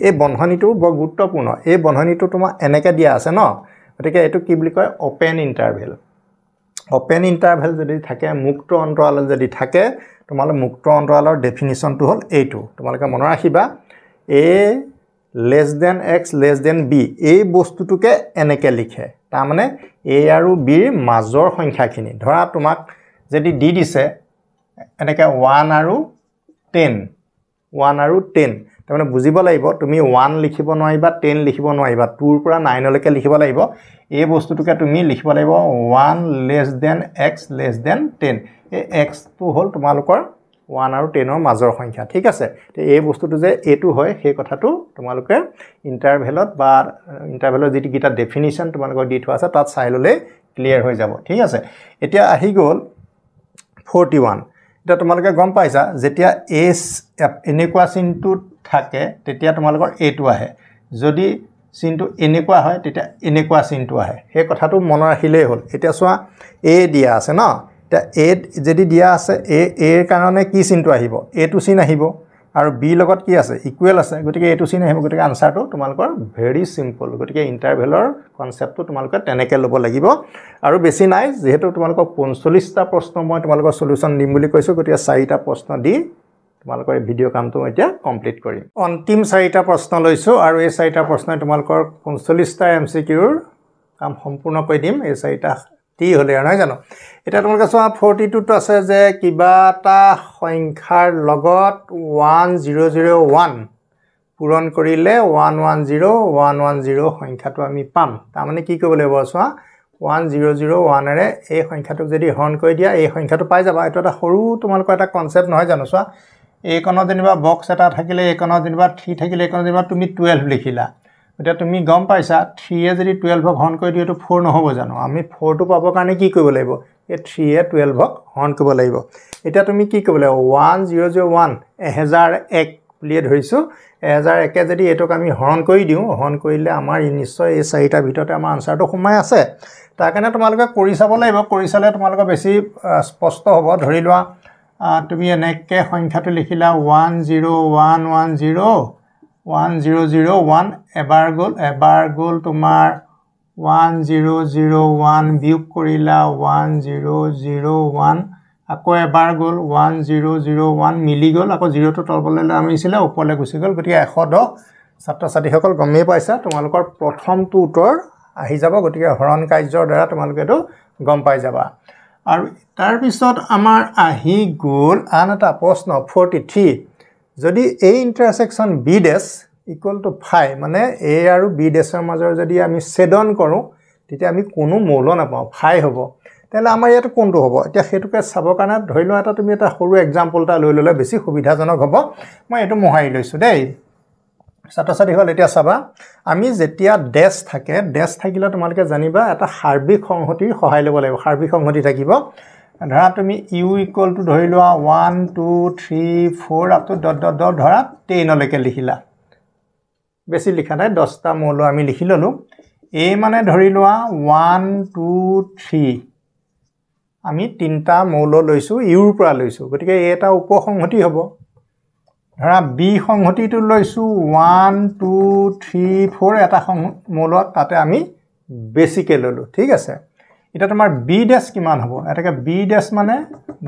এই বন্ধনীটো বৰ গুৰুত্বপূৰ্ণ এই বন্ধনীটো তোমাৰ এনেকৈ দিয়া আছে ন গতিকে এইটো কি বুলি কয় ওপেন ইণ্টাৰভেল যদি থাকে মুক্ত অন্তৰাল যদি থাকে তোমালোকে মুক্ত অন্তৰালৰ ডেফিনিশ্যনটো হ'ল এইটো তোমালোকে মনত ৰাখিবা a less than x less than b এই বস্তুটোকে এনেকৈ লিখে তাৰ মানে a আৰু b ৰ মাজৰ সংখ্যাখিনি ধৰা তোমাক যদি দি দিছে এনেকৈ 1 আৰু 10 তাৰমানে বুজিব লাগিব তুমি 1 লিখিব নোৱাৰিবা 10 লিখিব নোৱাৰিবা 2 ৰ পৰা 9 লৈকে লিখিব লাগিব এই বস্তুটোকে তুমি লিখিব লাগিব 1 less than x less than 10 এই x টো হ'ল তোমালোকৰ 1 আৰু 10 ৰ মাজৰ সংখ্যা ঠিক আছে তে এই বস্তুটো যে এটো হয় সেই কথাটো তোমালোকে ইন্টাৰভেলত বা ইন্টাৰভেলৰ যেটি গিটা ডেফিনিশ্যন তোমালোকৰ দি থোৱা আছে তাত চাই ললে ক্লিয়াৰ হৈ যাব ঠিক আছে এতিয়া আহি গল 41 এটা তোমালোকে গম পাইছা যেতিয়া s এনেকুৱা চিনটো থাকে তেতিয়া তোমালোকৰ এটো আহে যদি চিনটো এনেকুৱা হয় তেতিয়া এনেকুৱা চিনটো আহে সেই কথাটো মনত ৰাখিলেই হ'ল এতিয়া চোৱা a দিয়া আছে ন তা a যদি দিয়া আছে a এৰ কাৰণে কি চিনটো আহিব a টো চিন আহিব আৰু b লগত কি আছে ইকুৱেল আছে গতিকে a টো চিন আহিব গতিকে আনসাৰটো তোমালোকৰ ভেৰি সিম্পল গতিকে ইন্টাৰভেলৰ কনসেপ্টটো তোমালোকে তেনেকৈ ল'ব লাগিব আৰু বেছি নাই যেহেতু তোমালোকৰ 45টা প্ৰশ্ন মই তোমালোকৰ সলিউশন দিম বুলি কৈছো গতিকে 4টা প্ৰশ্ন দি তোমালোকৰ এই ভিডিও কামটো এতিয়া কমপ্লিট কৰিম অন্তিম 4টা প্ৰশ্ন লৈছো আৰু এই 4টা প্ৰশ্নই তোমালোকৰ 45টা এমসিকিউৰ কাম সম্পূৰ্ণ কৰি দিম এই 4টা টি হলে নহয় জানো এটা তোমালোকে চোৱা 42 টো আছে যে কিবা এটা সংখ্যাৰ লগত 1001 পূৰণ কৰিলে 110110 সংখ্যাটো আমি পাম তাৰ মানে কি কৰিব লাগিব চোৱা 1001 এৰে এই সংখ্যাটোক যদি হৰণ কৰি দিয়া এই সংখ্যাটো পাই যাবা এটা এটা সৰু তোমালোকৰ এটা কনসেপ্ট নহয় জানো চোৱা এই কোণত যেনিবা বক্স এটা থাকিলে এই কোণত যেনিবা 3 থাকিলে এই কোণত যেনিবা তুমি 12 লিখিলা এটা তুমি গম পাইছা 3 এ যদি 12 ক হৰণ কৰি দিও তো 4 নহব জানো আমি 4 টো পাবৰ কাৰণে কি কৰিব লাগিব এই 3 এ 12 ক হৰণ কৰিব লাগিব এটা তুমি কি কৰিব লাগিব 1001 1001 বুলি ধৰিছো 1001 এ যদি এটোক আমি হৰণ কৰি দিও হৰণ কৰিলে আমাৰ নিশ্চয় এই 4টা ভিতৰতে আমাৰ আনসাৰটো সোমাই আছে তাৰ কাৰণে তোমালোকে কৰি চাব লাগিব কৰি চালে তোমালোকে বেছি স্পষ্ট হ'ব ধৰি লোৱা তুমি এনেকৈ সংখ্যাটো লিখিলা 1001 এবাৰ গল তোমাৰ 1001 বিয়োগ কৰিলা 1001 আকৌ এবাৰ গল 1001 মিলি গল আকৌ 0 টো তললৈ নামিছিলে ওপৰলৈ গুচি গল গতিকে 110 ছাত্ৰ-ছাত্ৰীসকল গমেই পাইছা তোমালোকৰ প্ৰথমটো উত্তৰ আহি যাব গতিকে হৰণ কাৰ্যৰ দ্বাৰা তোমালোকে তো গম পাই যাবা আৰু তাৰ পিছত আমাৰ আহি গল আন এটা প্ৰশ্ন 43 যদি a ইন্টাৰসেকশন b ডেশ ইকুৱেল টু 5 মানে a আৰু b ডেশৰ মাজৰ যদি আমি ছেদন কৰো তেতিয়া আমি কোনো মৌল নাপাওঁ 5 হ'ব তেলে আমাৰ ইয়াত কোনটো হ'ব এতিয়া হেতুকে চাব কাৰণে ধৰি লোৱা এটা তুমি এটা সৰু एग्जांपल টা লৈ ললে বেছি সুবিধাজনক হ'ব মই এটো মহাই লৈছো দেই ছাত্ৰ-ছাত্ৰী হল এতিয়া চাবা আমি যেতিয়া ডেশ থাকে ডেশ থাকিলে তোমালোকে জানিবা এটা সাৰ্বিক সংহতিৰ সহায় ল'ব লাগিব সাৰ্বিক সংহতি থাকিব ধৰা তুমি u ইকুৱেল টু ধৰি লোৱা 1 2 3 4 up to dot dot dot ধৰা 10 লৈকে লিখিলা বেছি লিখা নাই 10টা মৌল আমি লিখি ললো a মানে ধৰি লোৱা 1 2 3 আমি 3টা মৌল লৈছো u ৰ পৰা লৈছো গতিকে এটা উপসংহতি হ'ব ধৰা b সংহতিটো লৈছো 1 2 3 4 এটা মৌল তাতে আমি বেছিকে ললো ঠিক আছে এটা তোমাৰ b ডেশ কিমান হ'ব এটাকে b ডেশ মানে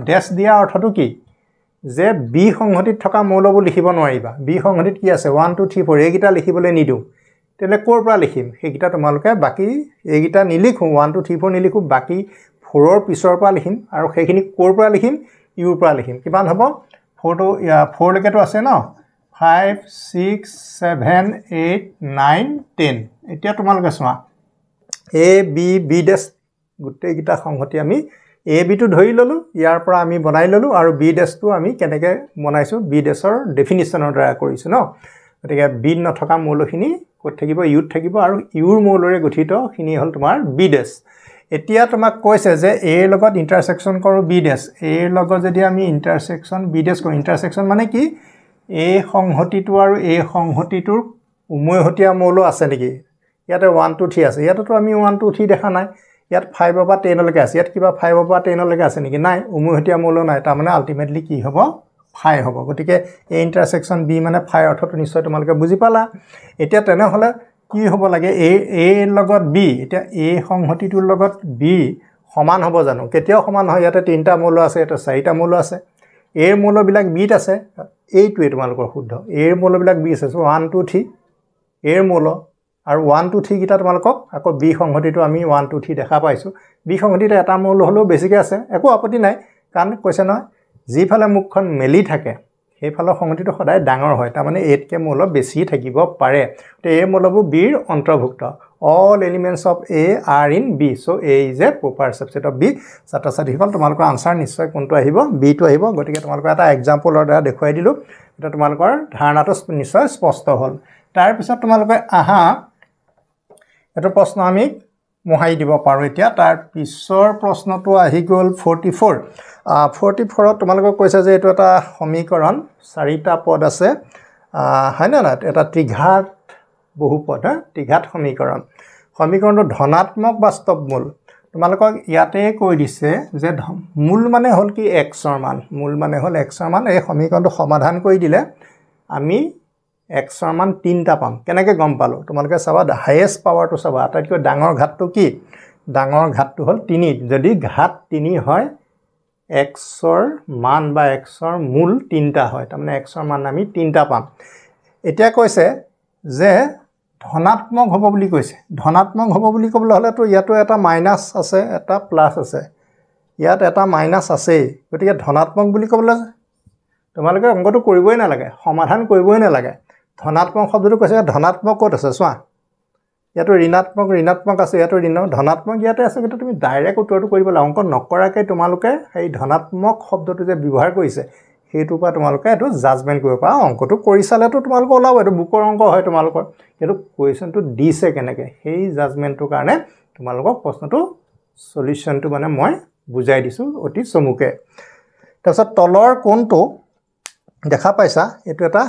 ডেশ দিয়া অৰ্থটো কি যে b সংহতিত থকা মৌলবোৰ লিখিব নোৱাৰিবা b সংহতিত কি আছে 1 2 3 4 এইগিটা লিখিবলৈ নিদু তেলে কোৰ পৰা লিখিম সেইগিটা তোমালোকে বাকি এইগিটা নিলিখো 1 2 3 4 নিলিখো বাকি 4 ৰ পিছৰ পৰা লিখিম আৰু সেইখিনি কোৰ পৰা লিখিম u ৰ পৰা লিখিম কিমান হ'ব 4 টো 4 লৈকে তো আছে ন 5 6 7 8 9 10 এতিয়া তোমালোকে চোৱা a b b ডেশ গুটে গিটা সংহতি আমি a b টো ধৰি ললো ইয়াৰ পৰা আমি বনাই ললো আৰু b ডেশ টো আমি কেনেকৈ বনাইছো b ডেশৰ ডেফিনিশ্যনৰ দ্বাৰা কৰিছো ন গতিকে b নথকা মৌলখিনি ক'ত থাকিব ইউত থাকিব আৰু ইউৰ মৌলৰে গঠিতখিনি হ'ল তোমাৰ বি ডেছ এতিয়া তোমাক কৈছে যে এৰ লগত ইণ্টাৰসেকশন কৰোঁ বি ডেছ এৰ লগত যদি আমি ইণ্টাৰসেকশন বি ডেছ কৰোঁ ইণ্টাৰসেকশন মানে কি এই সংহতিটো আৰু এই সংহতিটোৰ উমৈহতীয়া মৌল আছে নেকি ইয়াতে 1 2 3 আছে ইয়াতেতো আমি 1 2 3 দেখা নাই ইয়াত 5 পৰা 10 লৈকে আছে ইয়াত কিবা 5 পৰা 10 লৈকে আছে নেকি নাই উমৈহতীয়া মৌল নাই তাৰ মানে আলটিমেটলি কি হ'ব 5 হ'ব গতিকে এই ইণ্টাৰসেকশন বি মানে 5 অৰ্থটো নিশ্চয় তোমালোকে বুজি পালা এতিয়া তেনেহলে কি হ'ব লাগে এ লগত বি এতিয়া এ সংহতিটোৰ লগত বি সমান হ'ব জানো কেতিয়াও সমান হয় ইয়াতে 3টা মৌল আছে ইয়াতে 4টা মৌল আছে এৰ মৌলবিলাক বিত আছে এইটোৱে তোমালোকৰ শুদ্ধ এৰ মৌলবিলাক বি আছে 1 2 3 এৰ মৌল আৰু 1 2 3 কিটা তোমালোকক আকৌ বি সংহতিটো আমি 1 2 3 দেখা পাইছো বি সংহতিটো এটা মৌল হলেও বেছিকৈ আছে একো আপত্তি নাই কাৰণ কৈছে নহয় যিফালে মুখখন মেলি থাকে সেইফালৰ সংহতিটো সদায় ডাঙৰ হয় তাৰ মানে এতকে মৌল বেছি থাকিব পাৰে তো এই মৌলবোৰ বিৰ অন্তৰ্ভুক্ত all elements of A are in B so A is a proper subset of B ছাত্ৰ-ছাত্ৰীসকল তোমালোকৰ আনসাৰ নিশ্চয় কোনটো আহিব বি টো আহিব গতিকে তোমালোকৰ এটা এক্সাম্পলৰ দ্বাৰা দেখুৱাই দিলো এটা তোমালোকৰ ধাৰণাটো নিশ্চয় স্পষ্ট হ'ল তাৰ পিছত তোমালোকে আহা এটা প্ৰশ্ন আমি মোহাই দিব পাৰো এতিয়া তাৰ পিছৰ প্ৰশ্নটো আহি গ'ল 44 44ত তোমালোকক কৈছে যে এটো এটা সমীকৰণ 4টা পদ আছে হয় না এটা ত্ৰিঘাত বহুপদ ত্ৰিঘাত সমীকৰণটো ধনাত্মক বাস্তৱ মূল তোমালোকক ইয়াতে কৈ দিছে যে মূল মানে হ'ল কি x ৰ মান মূল মানে হ'ল x ৰ মান এই সমীকৰণটো সমাধান কৰি দিলে আমি x ৰ মান 3টা পাম কেনেকৈ গম পালো তোমালোকে চাবা হাইয়েষ্ট পাৱাৰটো চাবা আটাইতকৈ ডাঙৰ ঘাতটো কি ডাঙৰ ঘাতটো হ'ল 3 যদি ঘাত 3 হয় x ৰ মান বা x ৰ মূল 3টা হয় তাৰ মানে x ৰ মান আমি 3টা পাম এতিয়া কৈছে যে ধনাত্মক হ'ব বুলি কৈছে ধনাত্মক হ'ব বুলি ক'বলৈ হলে তো ইয়াতো এটা মাইনাস আছে এটা প্লাস আছে ইয়াত এটা মাইনাস আছে গতিকে ধনাত্মক বুলি ক'বলৈ তোমালোকে অংকটো কৰিবই নালাগে সমাধান কৰিবই নালাগে ধনাত্মক শব্দটো কৈছে ধনাত্মক ক'ত আছে চোৱা ইয়াতো ঋণাত্মক আছে ইয়াতো ধনাত্মক ইয়াতে আছে কিন্তু তুমি ডাইৰেক্ট উত্তৰটো কৰিব লাগে অংক নকৰাকে তোমালোকে এই ধনাত্মক শব্দটো যে ব্যৱহাৰ কৰিছে হেতুৰ পৰা তোমালোকে এটো জাজমেন্ট কৰিব পাৰা অংকটো কৰি চালেতো তোমালোকৰ ওলাব এটো বুকৰ অংক হয় তোমালোকৰ কিন্তু কোৱেশ্চনটো দিছে কেনেকৈ সেই জাজমেন্টৰ কাৰণে তোমালোকক প্ৰশ্নটো সলিউশনটো মানে মই বুজাই দিছো অতি চমুকে তাৰপিছত তলৰ কোনটো দেখা পাইছা এটো এটা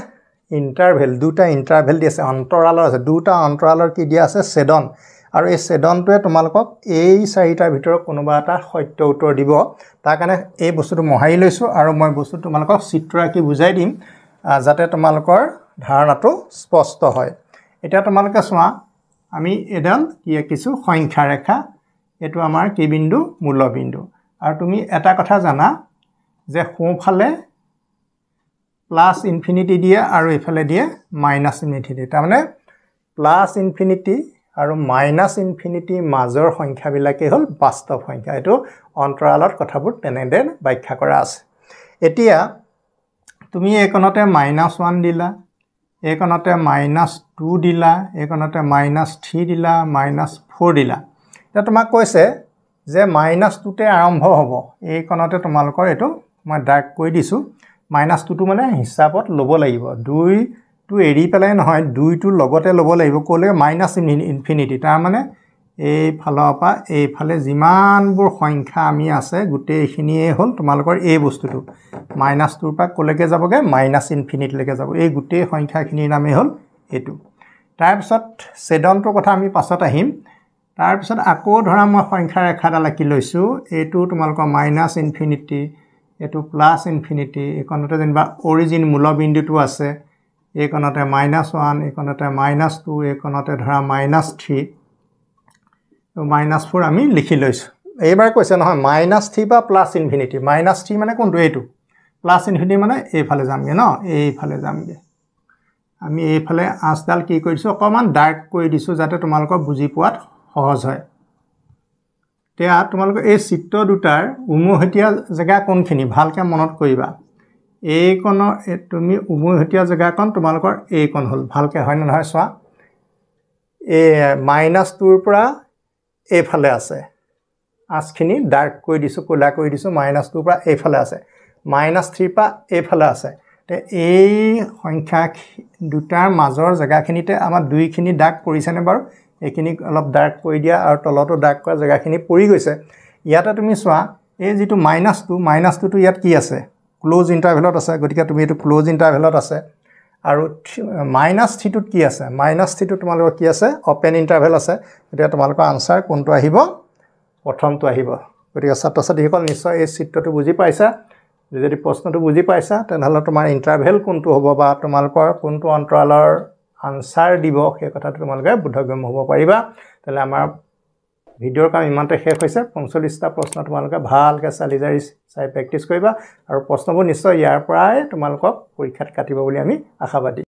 ইন্টাৰভেল দুটা ইন্টাৰভেল দি আছে অন্তৰালৰ আছে দুটা অন্তৰালৰ কি দিয়া আছে ছেদন আৰু এই ছেদনটোৱে তোমালোকক এই 4টাৰ ভিতৰত কোনোবা এটা সত্য উত্তৰ দিব তাৰ কাৰণে এই বস্তুটো মহাই লৈছো আৰু মই বস্তুটো তোমালোকক চিত্ৰ আঁকি বুজাই দিম যাতে তোমালোকৰ ধাৰণাটো স্পষ্ট হয় এটা তোমালোকে চোৱা আমি এডাল কি কিছু সংখ্যা ৰেখা এটো আমাৰ কি বিন্দু মূল বিন্দু আৰু তুমি এটা কথা জানা যে সোঁফালে প্লাস ইনফিনিটি দিয়ে আৰু ইফালে দিয়ে মাইনাস ইনফিনিটি তাৰ মানে প্লাস ইনফিনিটি আৰু মাইনাস ইনফিনিটি মাজৰ সংখ্যাবিলাকে হ'ল বাস্তৱ সংখ্যা এটো অন্তৰালত কথাবোৰ তেনেদৰে ব্যাখ্যা কৰা আছে এতিয়া তুমি এইকণতে -1 দিলা এইকণতে -2 দিলা এইকণতে -3 দিলা -4 দিলা এটা তোমাক কৈছে যে -2তে আৰম্ভ হ'ব এইকণতে তোমালোকৰ এটো মই ডাৰ্ক কৈ দিছো -2 টো মানে হিচাপত ল'ব লাগিব 2 টো এৰি পেলাই নহয় 2 টো লগতে ল'ব লাগিব ক'লে -ইনফিনিটি তাৰ মানে এই ফালৰ পৰা এই ফালে যিমানবোৰ সংখ্যা আমি আছে গোটেইখিনিয়ে হ'ল তোমালোকৰ এই বস্তুটো -2 পৰা ক'লৈকে যাবগে -ইনফিনিটি লৈকে যাব এই গোটেই সংখ্যাখিনিৰ নামে হ'ল এটো তাৰ পিছত ছেদনটোৰ কথা আমি পাছত আহিম তাৰ পিছত আকৌ ধৰা মই সংখ্যা ৰেখাডাল আঁকি লৈছো এটো তোমালোকৰ -ইনফিনিটি এটো প্লাস ইনফিনিটি এইকণতে যেনিবা অৰিজিন মূল বিন্দুটো আছে এইকণতে -1 এইকণতে -2 এইকণতে ধৰা -3 তো -4 আমি লিখি লৈছো এইবাৰ কৈছে নহয় -3 বা প্লাস ইনফিনিটি -3 মানে কোনটো এইটো প্লাস ইনফিনিটি মানে এইফালে যামগে ন এইফালে যামগে আমি এইফালে আঁচডাল কি কৰিছো অকমান ডাৰ্ক কৰি দিছো যাতে তোমালোকক বুজি পোৱাত সহজ হয় তেয়া তোমালোকে এই চিত্ৰ দুটাৰ উমৈহতীয়া জায়গা কোনখিনি ভালকে মনত কৰিবা এইকণ তুমি উমৈহতীয়া জায়গাকণ তোমালোকৰ এইকণ হ'ল ভালকে হয় না নহয় চোৱা এই -2 পৰা এইফালে আছে আঁচখিনি ডাৰ্ক কৰি দিছো কোলা কৰি দিছো -2 পৰা এইফালে আছে -3 পৰা এইফালে আছে তে এই সংখ্যা দুটাৰ মাজৰ জেগাখিনিতে আমাৰ দুইখিনি দাগ পৰিছেনে বাৰু এইখিনি অলপ দাগ কৰি দিয়া আৰু তলতো দাগ কৰা জেগাখিনি পৰি গৈছে ইয়াতে তুমি চোৱা এই যেটো মাইনাসটো তো ইয়াত কি আছে ক্লোজ ইন্টাৰভেলত আছে গতিকে তুমি এটো ক্লোজ ইন্টাৰভেলত আছে আৰু -3 টোত কি আছে -3 টো তোমালোকৰ কি আছে ওপেন ইন্টাৰভেল আছে এতিয়া তোমালোকৰ আনসাৰ কোনটো আহিব প্ৰথমটো আহিব গতিকে ছাত্ৰ-ছাত্ৰীসকল নিশ্চয় এই চিত্ৰটো বুজি পাইছা যদি প্ৰশ্নটো বুজি পাইছা তেনেহলে তোমাৰ ইন্টাৰভেল কোনটো হ'ব বা তোমালোকৰ কোনটো অন্তৰালৰ আনসাৰ দিব সেই কথাটো তোমালোকে বোধগম্য হ'ব পাৰিবা তেলে আমাৰ ভিডিওৰ কাম ইমানতে শেষ হৈছে 45টা প্ৰশ্ন তোমালোকে ভালকৈ চাই প্ৰেক্টিছ কৰিবা আৰু প্ৰশ্নবোৰ নিশ্চয় ইয়াৰ পৰাই তোমালোকক পৰীক্ষাত কাটিব বুলি আমি আশাবাদী